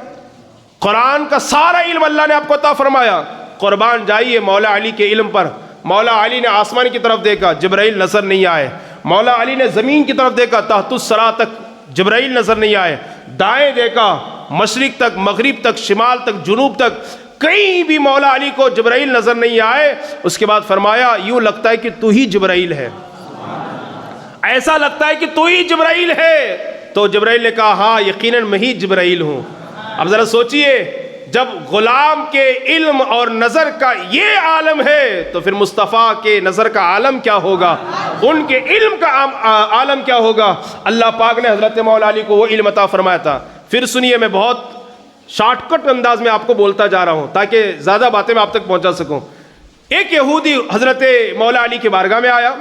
قرآن کا سارا علم اللہ نے آپ کو عطا فرمایا، قربان جائیے مولا علی کے علم پر. مولا علی نے آسمان کی طرف دیکھا، جبرائیل نظر نہیں آئے. مولا علی نے زمین کی طرف دیکھا، تحت الثری تک جبرائیل نظر نہیں آئے. دائیں دیکھا، مشرق تک، مغرب تک، شمال تک، جنوب تک، کہیں بھی مولا علی کو جبرائیل نظر نہیں آئے. اس کے بعد فرمایا یوں لگتا ہے کہ تو ہی جبرائیل ہے، ایسا لگتا ہے کہ تو ہی جبرائیل ہے. تو جبرائیل نے کہا ہاں یقیناً میں ہی جبرائیل ہوں. اب ذرا سوچئے، جب غلام کے علم اور نظر کا یہ عالم ہے تو پھر مصطفیٰ کے نظر کا عالم کیا ہوگا، ان کے علم کا عالم کیا ہوگا. اللہ پاک نے حضرت مولا علی کو وہ علم عطا فرمایا تھا. پھر سنیے، میں بہت شارٹ کٹ انداز میں آپ کو بولتا جا رہا ہوں تاکہ زیادہ باتیں میں آپ تک پہنچا سکوں. ایک یہودی حضرت مولا علی کی بارگاہ میں آیا،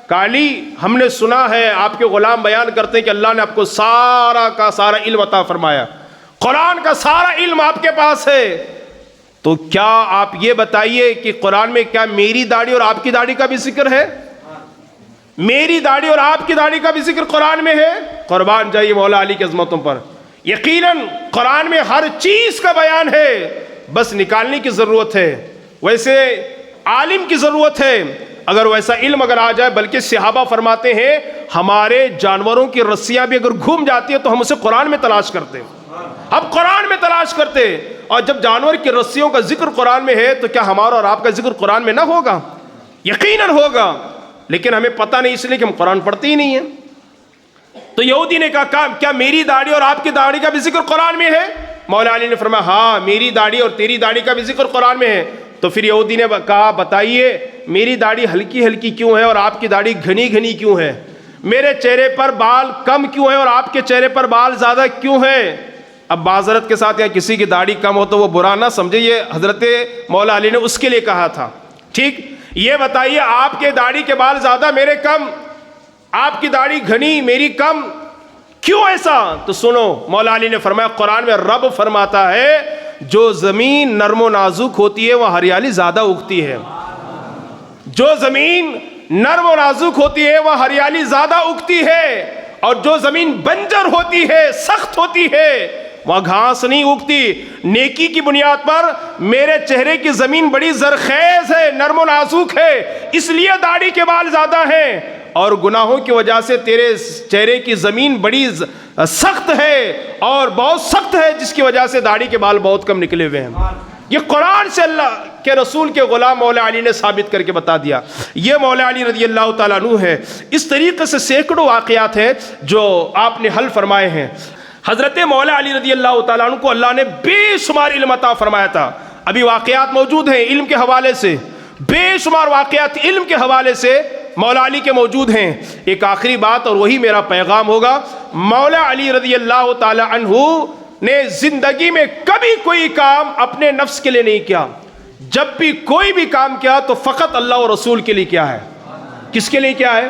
کہا علی ہم نے سنا ہے آپ کے غلام بیان کرتے ہیں کہ اللہ نے آپ کو سارا کا سارا علم عطا فرمایا، قرآن کا سارا علم آپ کے پاس ہے، تو کیا آپ یہ بتائیے کہ قرآن میں کیا میری داڑھی اور آپ کی داڑھی کا بھی ذکر ہے؟ میری داڑھی اور آپ کی داڑھی کا بھی ذکر قرآن میں ہے؟ قربان جائیے مولا علی کی عظمتوں پر. یقیناً قرآن میں ہر چیز کا بیان ہے، بس نکالنے کی ضرورت ہے. ویسے عالم کی ضرورت ہے، اگر ویسا علم اگر آ جائے. بلکہ صحابہ فرماتے ہیں ہمارے جانوروں کی رسیاں بھی اگر گھوم جاتی ہے تو ہم اسے قرآن میں تلاش کرتے ہیں، اب قرآن میں تلاش کرتے. اور جب جانور کی رسیوں کا ذکر قرآن میں ہے تو کیا ہمارا اور آپ کا ذکر قرآن میں نہ ہوگا؟ یقیناً ہوگا، لیکن ہمیں پتہ نہیں، اس لیے کہ ہم قرآن پڑھتے ہی نہیں ہیں. تو یہودی نے کہا کیا میری داڑھی اور آپ کی داڑھی کا بھی ذکر قرآن میں ہے؟ مولا علی نے فرمایا ہاں میری داڑھی اور تیری داڑھی کا بھی ذکر قرآن میں ہے. تو پھر یہودی نے کہا بتائیے میری داڑھی ہلکی ہلکی کیوں ہے اور آپ کی داڑھی گھنی گھنی کیوں ہے؟ میرے چہرے پر بال کم کیوں ہیں اور آپ کے چہرے پر بال زیادہ کیوں ہیں؟ اب معذرت کے ساتھ یا کسی کی داڑھی کم ہو تو وہ برا نہ سمجھے، یہ حضرت مولا علی نے اس کے لیے کہا تھا. ٹھیک، یہ بتائیے آپ کے داڑھی کے بال زیادہ میرے کم، آپ کی داڑھی گھنی میری کم، کیوں ایسا؟ تو سنو، مولا علی نے فرمایا قرآن میں رب فرماتا ہے جو زمین نرم و نازک ہوتی ہے وہ ہریالی زیادہ اگتی ہے. جو زمین نرم و نازک ہوتی ہے وہ ہریالی زیادہ اگتی ہے، اور جو زمین بنجر ہوتی ہے، سخت ہوتی ہے، وہاں گھاس نہیں اگتی. نیکی کی بنیاد پر میرے چہرے کی زمین بڑی زرخیز ہے، نرم و نازک ہے، اس لیے داڑھی کے بال زیادہ ہیں، اور گناہوں کی وجہ سے تیرے چہرے کی زمین بڑی سخت ہے اور بہت سخت ہے، جس کی وجہ سے داڑھی کے بال بہت کم نکلے ہوئے ہیں. یہ قرآن سے اللہ کے رسول کے غلام مولا علی نے ثابت کر کے بتا دیا. یہ مولا علی رضی اللہ تعالیٰ عنہ ہے. اس طریقے سے سینکڑوں واقعات ہیں جو آپ نے حل فرمائے ہیں. حضرت مولا علی رضی اللہ تعالیٰ عنہ کو اللہ نے بے شمار علم عطا فرمایا تھا. ابھی واقعات موجود ہیں علم کے حوالے سے، بے شمار واقعات علم کے حوالے سے مولا علی کے موجود ہیں. ایک آخری بات اور وہی میرا پیغام ہوگا. مولا علی رضی اللہ تعالی عنہ نے زندگی میں کبھی کوئی کام اپنے نفس کے لیے نہیں کیا. جب بھی کوئی بھی کام کیا تو فقط اللہ اور رسول کے لیے کیا ہے. کس کے لیے کیا ہے؟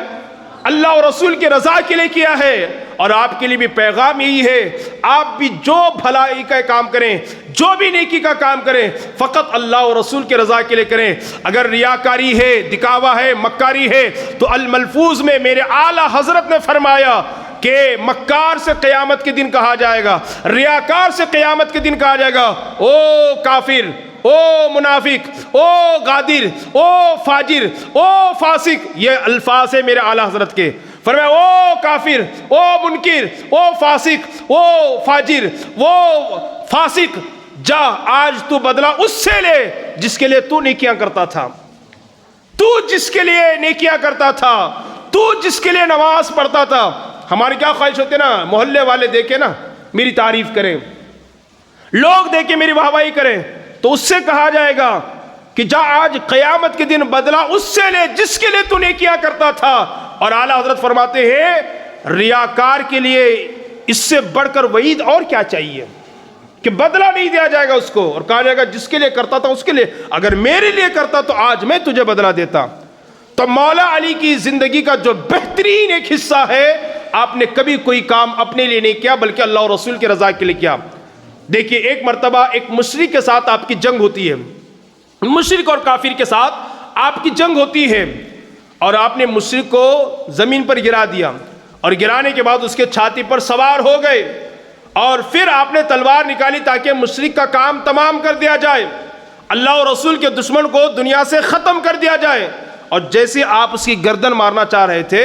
اللہ اور رسول کی رضا کے لیے کیا ہے. اور آپ کے لیے بھی پیغام یہی ہے، آپ بھی جو بھلائی کا کام کریں، جو بھی نیکی کا کام کریں، فقط اللہ اور رسول کے رضا کے لیے کریں. اگر ریاکاری ہے، دکھاوا ہے، مکاری ہے، تو الملفوظ میں میرے اعلیٰ حضرت نے فرمایا کہ مکار سے قیامت کے دن کہا جائے گا، ریاکار سے قیامت کے دن کہا جائے گا او کافر، او منافق، او غادر، او فاجر، او فاسق. یہ الفاظ ہیں میرے اعلیٰ حضرت کے. فرمایا او کافر، او منکر، او فاسق، او فاجر، وہ فاسق، جا آج تو بدلہ اس سے لے جس کے لیے تو نیکیاں کرتا تھا، تو جس کے لیے نیکیاں کرتا تھا، تو جس کے لیے نماز پڑھتا تھا. ہماری کیا خواہش ہوتی ہے نا، محلے والے دیکھے نا میری تعریف کریں، لوگ دیکھے میری واہواہی کریں، تو اس سے کہا جائے گا کہ جا آج قیامت کے دن بدلہ اس سے لے جس کے لیے تو نیکیاں کرتا تھا. اور اعلیٰ حضرت فرماتے ہیں ریاکار کے لیے اس سے بڑھ کر وعید اور کیا چاہیے کہ بدلہ نہیں دیا جائے گا اس کو، اور کہا جائے گا جس کے لیے کرتا تھا اس کے لیے، اگر میرے لیے کرتا تو آج میں تجھے بدلہ دیتا. تو مولا علی کی زندگی کا جو بہترین ایک حصہ ہے، آپ نے کبھی کوئی کام اپنے لیے نہیں کیا بلکہ اللہ اور رسول کے رضا کے لیے کیا. دیکھیے ایک مرتبہ ایک مشرک کے ساتھ آپ کی جنگ ہوتی ہے، مشرک اور کافر کے ساتھ آپ کی جنگ ہوتی ہے، اور آپ نے مشرک کو زمین پر گرا دیا، اور گرانے کے بعد اس کے چھاتی پر سوار ہو گئے، اور پھر آپ نے تلوار نکالی تاکہ مشرک کا کام تمام کر دیا جائے. اللہ اور رسول کے دشمن کو دنیا سے ختم کر دیا جائے، اور جیسے آپ اس کی گردن مارنا چاہ رہے تھے،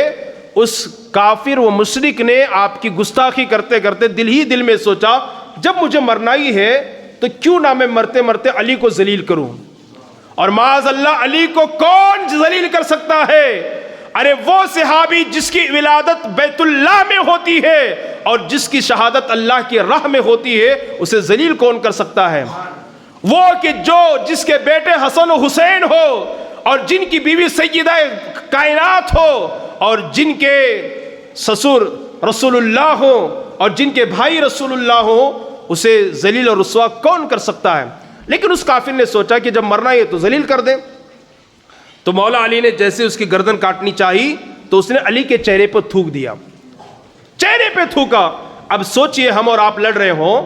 اس کافر و مشرک نے آپ کی گستاخی کرتے کرتے دل ہی دل میں سوچا جب مجھے مرنا ہی ہے تو کیوں نہ میں مرتے مرتے علی کو ذلیل کروں، اور معاذ اللہ علی کو کون ذلیل کر سکتا ہے؟ ارے وہ صحابی جس کی ولادت بیت اللہ میں ہوتی ہے اور جس کی شہادت اللہ کی راہ میں ہوتی ہے، اسے ذلیل کون کر سکتا ہے؟ وہ کہ جس کے بیٹے حسن و حسین ہو، اور جن کی بیوی سیدہ کائنات ہو، اور جن کے سسر رسول اللہ ہو، اور جن کے بھائی رسول اللہ ہو، اسے ذلیل اور رسوا کون کر سکتا ہے؟ لیکن اس کافر نے سوچا کہ جب مرنا ہے تو ذلیل کر دیں۔ تو مولا علی نے جیسے اس کی گردن کاٹنی چاہی تو اس نے علی کے چہرے پر تھوک دیا، چہرے پہ تھوکا۔ اب سوچئے ہم اور آپ لڑ رہے ہوں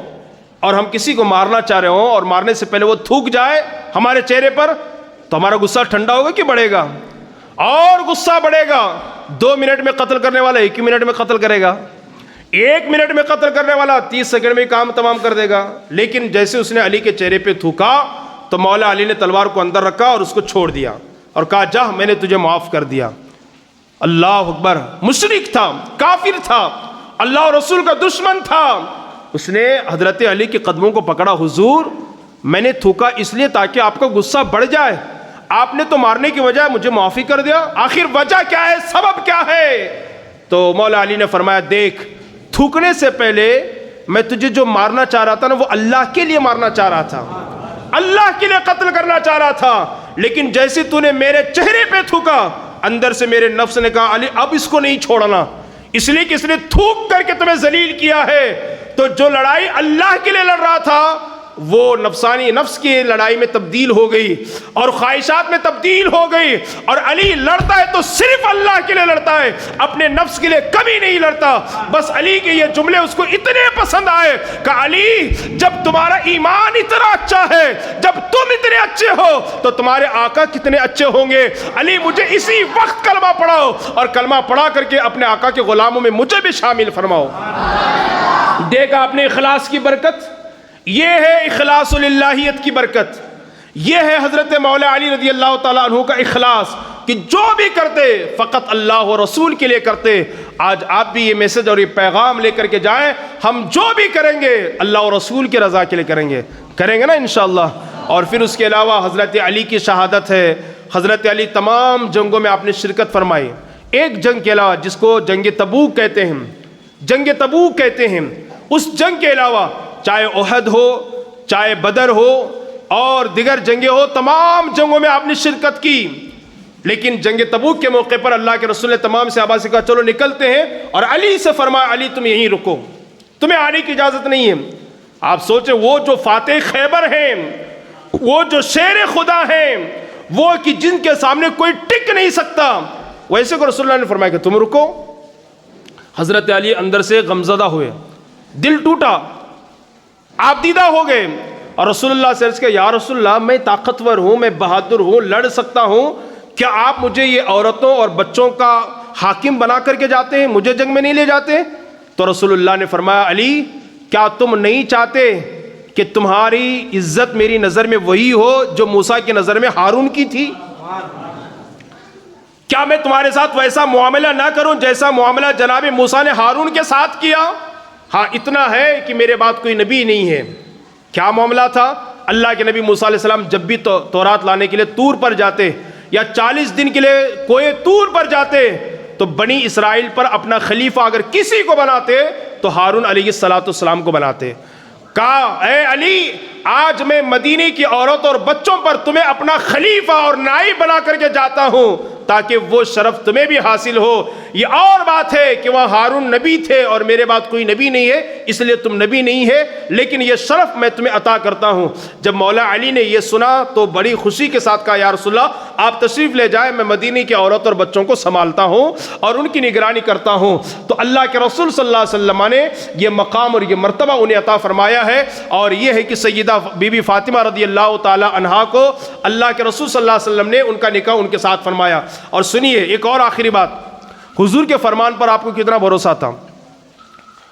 اور ہم کسی کو مارنا چاہ رہے ہوں، اور مارنے سے پہلے وہ تھوک جائے ہمارے چہرے پر، تو ہمارا غصہ ٹھنڈا ہوگا کہ بڑھے گا؟ اور غصہ بڑھے گا۔ 2 منٹ میں قتل کرنے والا 1 منٹ میں قتل کرے گا، 1 منٹ میں قتل کرنے والا 30 سیکنڈ میں کام تمام کر دے گا۔ لیکن جیسے اس نے علی کے چہرے پہ تھوکا تو مولا علی نے تلوار کو اندر رکھا اور اس کو چھوڑ دیا اور کہا جا میں نے تجھے معاف کر دیا۔ اللہ اکبر! مشرک تھا، کافر تھا، اللہ اور رسول کا دشمن تھا۔ اس نے حضرت علی کے قدموں کو پکڑا، حضور میں نے تھوکا اس لیے تاکہ آپ کا غصہ بڑھ جائے، آپ نے تو مارنے کی وجہ مجھے معافی کر دیا، آخر وجہ کیا ہے، سبب کیا ہے؟ تو مولا علی نے فرمایا دیکھ، تھوکنے سے پہلے میں تجھے جو مارنا چاہ رہا تھا نا، وہ اللہ کے لیے مارنا چاہ رہا تھا، اللہ کے لیے قتل کرنا چاہ رہا تھا، لیکن جیسے تو نے میرے چہرے پہ تھوکا، اندر سے میرے نفس نے کہا علی اب اس کو نہیں چھوڑنا، اس لیے کہ اس نے تھوک کر کے تمہیں ذلیل کیا ہے۔ تو جو لڑائی اللہ کے لیے لڑ رہا تھا وہ نفسانی نفس کی لڑائی میں تبدیل ہو گئی اور خواہشات میں تبدیل ہو گئی، اور علی لڑتا ہے تو صرف اللہ کے لیے لڑتا ہے، اپنے نفس کے لیے کبھی نہیں لڑتا۔ بس علی کے یہ جملے اس کو اتنے پسند آئے کہ علی جب تمہارا ایمان اتنا اچھا ہے، جب تم اتنے اچھے ہو تو تمہارے آقا کتنے اچھے ہوں گے، علی مجھے اسی وقت کلمہ پڑھاؤ، اور کلمہ پڑھا کر کے اپنے آقا کے غلاموں میں مجھے بھی شامل فرماؤ۔ دیکھا آپ نے اخلاص کی برکت، یہ ہے اخلاص للہیت کی برکت، یہ ہے حضرت مولا علی رضی اللہ تعالیٰ عنہ کا اخلاص کہ جو بھی کرتے فقط اللہ و رسول کے لیے کرتے۔ آج آپ بھی یہ میسج اور یہ پیغام لے کر کے جائیں، ہم جو بھی کریں گے اللہ و رسول کی رضا کے لیے کریں گے نا انشاءاللہ۔ اور پھر اس کے علاوہ حضرت علی کی شہادت ہے، حضرت علی تمام جنگوں میں آپ نے شرکت فرمائی، ایک جنگ کے علاوہ جس کو جنگ تبوک کہتے ہیں، جنگ تبوک کہتے ہیں، اس جنگ کے علاوہ چاہے احد ہو، چاہے بدر ہو اور دیگر جنگیں ہو، تمام جنگوں میں آپ نے شرکت کی۔ لیکن جنگ تبوک کے موقع پر اللہ کے رسول نے تمام صحابہ سے کہا چلو نکلتے ہیں، اور علی سے فرمایا علی تم یہیں رکو، تمہیں آنے کی اجازت نہیں ہے۔ آپ سوچیں وہ جو فاتح خیبر ہیں، وہ جو شیر خدا ہیں، وہ کہ جن کے سامنے کوئی ٹک نہیں سکتا، ویسے کو رسول اللہ نے فرمایا کہ تم رکو۔ حضرت علی اندر سے غمزدہ ہوئے، دل ٹوٹا، آپ دیدہ ہو گئے، اور رسول اللہ سے عرض کیا یا رسول اللہ میں طاقتور ہوں، میں بہادر ہوں، لڑ سکتا ہوں، کیا آپ مجھے یہ عورتوں اور بچوں کا حاکم بنا کر کے جاتے ہیں، مجھے جنگ میں نہیں لے جاتے؟ تو رسول اللہ نے فرمایا علی کیا تم نہیں چاہتے کہ تمہاری عزت میری نظر میں وہی ہو جو موسیٰ کی نظر میں ہارون کی تھی؟ کیا میں تمہارے ساتھ ویسا معاملہ نہ کروں جیسا معاملہ جناب موسیٰ نے ہارون کے ساتھ کیا؟ ہاں اتنا ہے کہ میرے بعد کوئی نبی نہیں ہے۔ کیا معاملہ تھا؟ اللہ کے نبی موسیٰ علیہ السلام جب بھی تورات لانے کے لیے طور پر جاتے یا 40 دن کے لیے کوئی طور پر جاتے تو بنی اسرائیل پر اپنا خلیفہ اگر کسی کو بناتے تو ہارون علیہ السلام کو بناتے۔ کہا اے علی آج میں مدینے کی عورتوں اور بچوں پر تمہیں اپنا خلیفہ اور نائب بنا کر کے جاتا ہوں تاکہ وہ شرف تمہیں بھی حاصل ہو۔ یہ اور بات ہے کہ وہاں ہارون نبی تھے اور میرے بعد کوئی نبی نہیں ہے، اس لیے تم نبی نہیں ہے، لیکن یہ شرف میں تمہیں عطا کرتا ہوں۔ جب مولا علی نے یہ سنا تو بڑی خوشی کے ساتھ کہا یا رسول اللہ آپ تشریف لے جائیں، میں مدینے کی عورتوں اور بچوں کو سنبھالتا ہوں اور ان کی نگرانی کرتا ہوں۔ تو اللہ کے رسول صلی اللہ علیہ وسلم نے یہ مقام اور یہ مرتبہ انہیں عطا فرمایا ہے، اور یہ ہے کہ سیدہ بی بی فاطمہ رضی اللہ تعالی عنہا کو اللہ کے رسول صلی اللہ علیہ وسلم نے ان کا نکاح ان کے ساتھ فرمایا۔ اور سنیے ایک اور آخری بات، حضور کے فرمان پر آپ کو کتنا بھروسہ تھا؟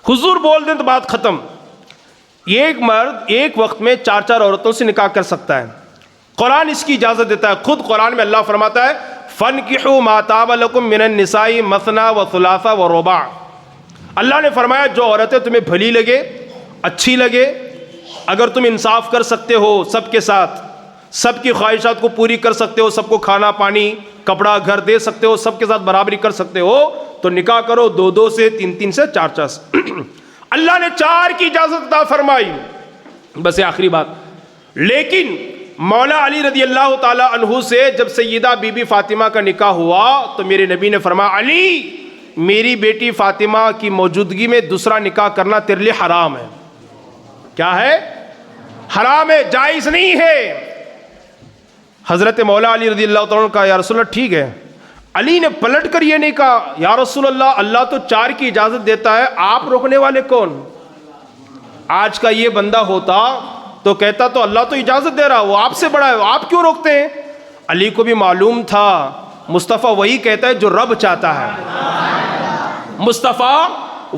حضور بول دیں تو بات ختم۔ ایک مرد ایک وقت میں 4 عورتوں سے نکاح کر سکتا ہے، قرآن اس کی اجازت دیتا ہے. خود قرآن میں اللہ فرماتا ہے فَانْكِحُوا مَا طَابَ لَكُم مِّنَ النِّسَاءِ مَثْنَىٰ وَثُلَاثَ وَرُبَاعَ. اللہ نے فرمایا جو عورتیں تمہیں بھلی لگے، اچھی لگے، اگر تم انصاف کر سکتے ہو سب کے ساتھ، سب کی خواہشات کو پوری کر سکتے ہو، سب کو کھانا پانی کپڑا گھر دے سکتے ہو، سب کے ساتھ برابری کر سکتے ہو، تو نکاح کرو 2 سے 3 سے 4 سے. اللہ نے 4 کی اجازت عطا فرمائی. بس یہ آخری بات. لیکن مولا علی رضی اللہ تعالی عنہ سے جب سیدہ بی بی فاطمہ کا نکاح ہوا تو میرے نبی نے فرمایا علی میری بیٹی فاطمہ کی موجودگی میں دوسرا نکاح کرنا تیرے لیے حرام ہے. کیا ہے؟ حرام ہے، جائز نہیں ہے. حضرت مولا علی رضی اللہ تعالیٰ عنہ کہا یا رسول اللہ ٹھیک ہے. علی نے پلٹ کر یہ نہیں کہا یا رسول اللہ اللہ تو 4 کی اجازت دیتا ہے، آپ روکنے والے کون؟ آج کا یہ بندہ ہوتا تو کہتا تو اللہ تو اجازت دے رہا، وہ آپ سے بڑا ہے، آپ کیوں روکتے ہیں؟ علی کو بھی معلوم تھا مصطفیٰ وہی کہتا ہے جو رب چاہتا ہے. مصطفیٰ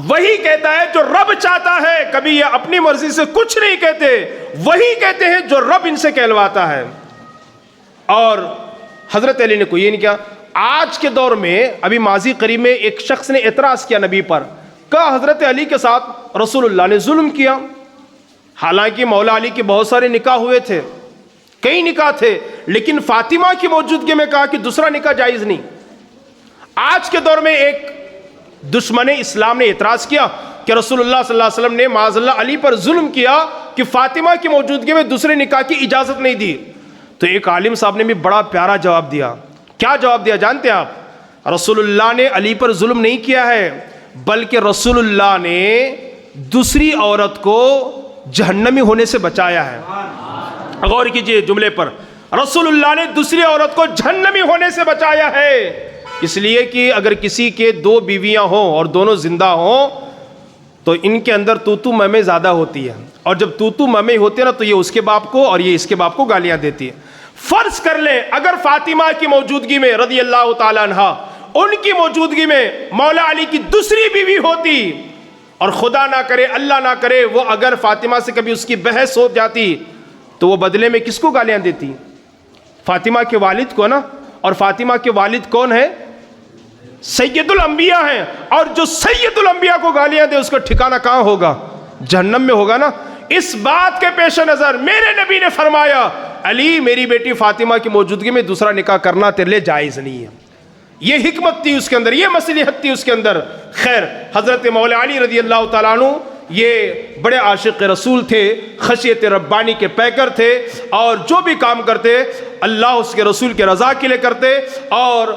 وہی کہتا ہے جو رب چاہتا ہے. کبھی یہ اپنی مرضی سے کچھ نہیں کہتے، وہی کہتے ہیں جو رب ان سے کہلواتا ہے. اور حضرت علی نے کوئی یہ نہیں کیا. آج کے دور میں ابھی ماضی قریب میں ایک شخص نے اعتراض کیا نبی پر، کہا حضرت علی کے ساتھ رسول اللہ نے ظلم کیا. حالانکہ مولا علی کے بہت سارے نکاح ہوئے تھے، کئی نکاح تھے، لیکن فاطمہ کی موجودگی میں کہا کہ دوسرا نکاح جائز نہیں. آج کے دور میں ایک دشمن اسلام نے اعتراض کیا کہ رسول اللہ صلی اللہ علیہ وسلم نے معاذ اللہ علی پر ظلم کیا کہ فاطمہ کی موجودگی میں دوسرے نکاح کی اجازت نہیں دی. تو ایک عالم صاحب نے بھی بڑا پیارا جواب دیا. کیا جواب دیا جانتے ہیں آپ؟ رسول اللہ نے علی پر ظلم نہیں کیا ہے، بلکہ رسول اللہ نے دوسری عورت کو جہنمی ہونے سے بچایا ہے. غور کیجئے جملے پر، رسول اللہ نے دوسری عورت کو جہنمی ہونے سے بچایا ہے. اس لیے کہ اگر کسی کے 2 بیویاں ہوں اور دونوں زندہ ہوں تو ان کے اندر تو میں زیادہ ہوتی ہے، اور جب تو میں ہوتی ہے نا تو یہ اس کے باپ کو اور یہ اس کے باپ کو گالیاں دیتی ہے. فرض کر لیں اگر فاطمہ کی موجودگی میں رضی اللہ تعالیٰ عنہ، ان کی موجودگی میں مولا علی کی دوسری بیوی ہوتی، اور خدا نہ کرے اللہ نہ کرے وہ اگر فاطمہ سے کبھی اس کی بحث ہو جاتی تو وہ بدلے میں کس کو گالیاں دیتی؟ فاطمہ کے والد کو نا. اور فاطمہ کے والد کون ہے؟ سید الانبیاء ہیں. اور جو سید الانبیاء کو گالیاں دے اس کا ٹھکانہ کہاں ہوگا؟ جہنم میں ہوگا نا. اس بات کے پیش نظر میرے نبی نے فرمایا علی میری بیٹی فاطمہ کی موجودگی میں دوسرا نکاح کرنا تیرے لیے جائز نہیں ہے. یہ حکمت تھی اس کے اندر، یہ مصلحت تھی اس کے اندر. خیر، حضرت مولا علی رضی اللہ تعالیٰ عنہ یہ بڑے عاشق رسول تھے، خشیت ربانی کے پیکر تھے، اور جو بھی کام کرتے اللہ اس کے رسول کے رضا کے لیے کرتے، اور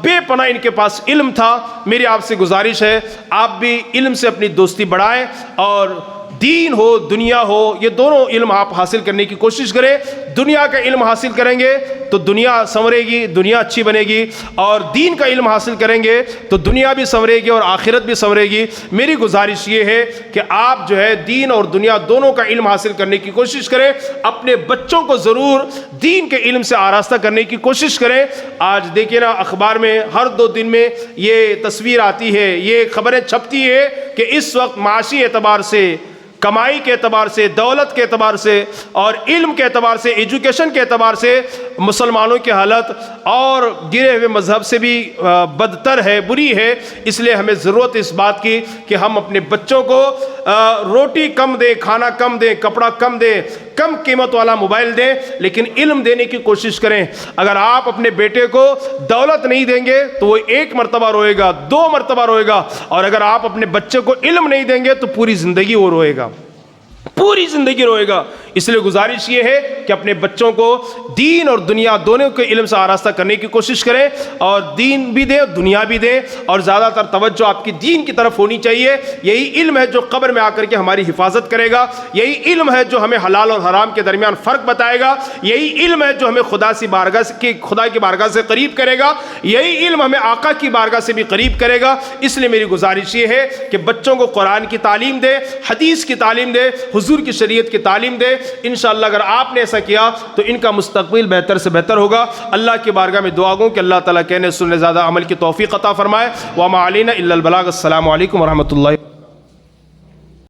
بے پناہ ان کے پاس علم تھا. میری آپ سے گزارش ہے آپ بھی علم سے اپنی دوستی بڑھائیں، اور دین ہو دنیا ہو یہ دونوں علم آپ حاصل کرنے کی کوشش کریں. دنیا کا علم حاصل کریں گے تو دنیا سنورے گی، دنیا اچھی بنے گی، اور دین کا علم حاصل کریں گے تو دنیا بھی سنورے گی اور آخرت بھی سنورے گی. میری گزارش یہ ہے کہ آپ جو ہے دین اور دنیا دونوں کا علم حاصل کرنے کی کوشش کریں. اپنے بچوں کو ضرور دین کے علم سے آراستہ کرنے کی کوشش کریں. آج دیکھیں نا اخبار میں ہر 2 دن میں یہ تصویر آتی ہے، یہ خبریں چھپتی ہے کہ اس وقت معاشی اعتبار سے، کمائی کے اعتبار سے، دولت کے اعتبار سے، اور علم کے اعتبار سے، ایجوکیشن کے اعتبار سے مسلمانوں کی حالت اور گرے ہوئے مذہب سے بھی بدتر ہے، بری ہے. اس لیے ہمیں ضرورت اس بات کی کہ ہم اپنے بچوں کو روٹی کم دیں، کھانا کم دیں، کپڑا کم دیں، کم قیمت والا موبائل دیں، لیکن علم دینے کی کوشش کریں. اگر آپ اپنے بیٹے کو دولت نہیں دیں گے تو وہ 1 مرتبہ روئے گا، 2 مرتبہ روئے گا، اور اگر آپ اپنے بچے کو علم نہیں دیں گے تو پوری زندگی وہ روئے گا، پوری زندگی روئے گا. اس لیے گزارش یہ ہے کہ اپنے بچوں کو دین اور دنیا دونوں کے علم سے آراستہ کرنے کی کوشش کریں، اور دین بھی دیں دنیا بھی دیں، اور زیادہ تر توجہ آپ کی دین کی طرف ہونی چاہیے. یہی علم ہے جو قبر میں آ کر کے ہماری حفاظت کرے گا. یہی علم ہے جو ہمیں حلال اور حرام کے درمیان فرق بتائے گا. یہی علم ہے جو ہمیں خدا کی بارگاہ سے قریب کرے گا. یہی علم ہمیں آقا کی بارگاہ سے بھی قریب کرے گا. اس لیے میری گزارش یہ ہے کہ بچوں کو قرآن کی تعلیم دے، حدیث کی تعلیم دے، حضور کی شریعت کی تعلیم دے. انشاءاللہ اگر آپ نے ایسا کیا تو ان کا مستقبل بہتر سے بہتر ہوگا. اللہ کی بارگاہ میں دعا گوں کہ اللہ تعالیٰ کہنے سننے زیادہ عمل کی توفیق عطا فرمائے. وما علینا الا البلاغ. السلام علیکم ورحمۃ اللہ.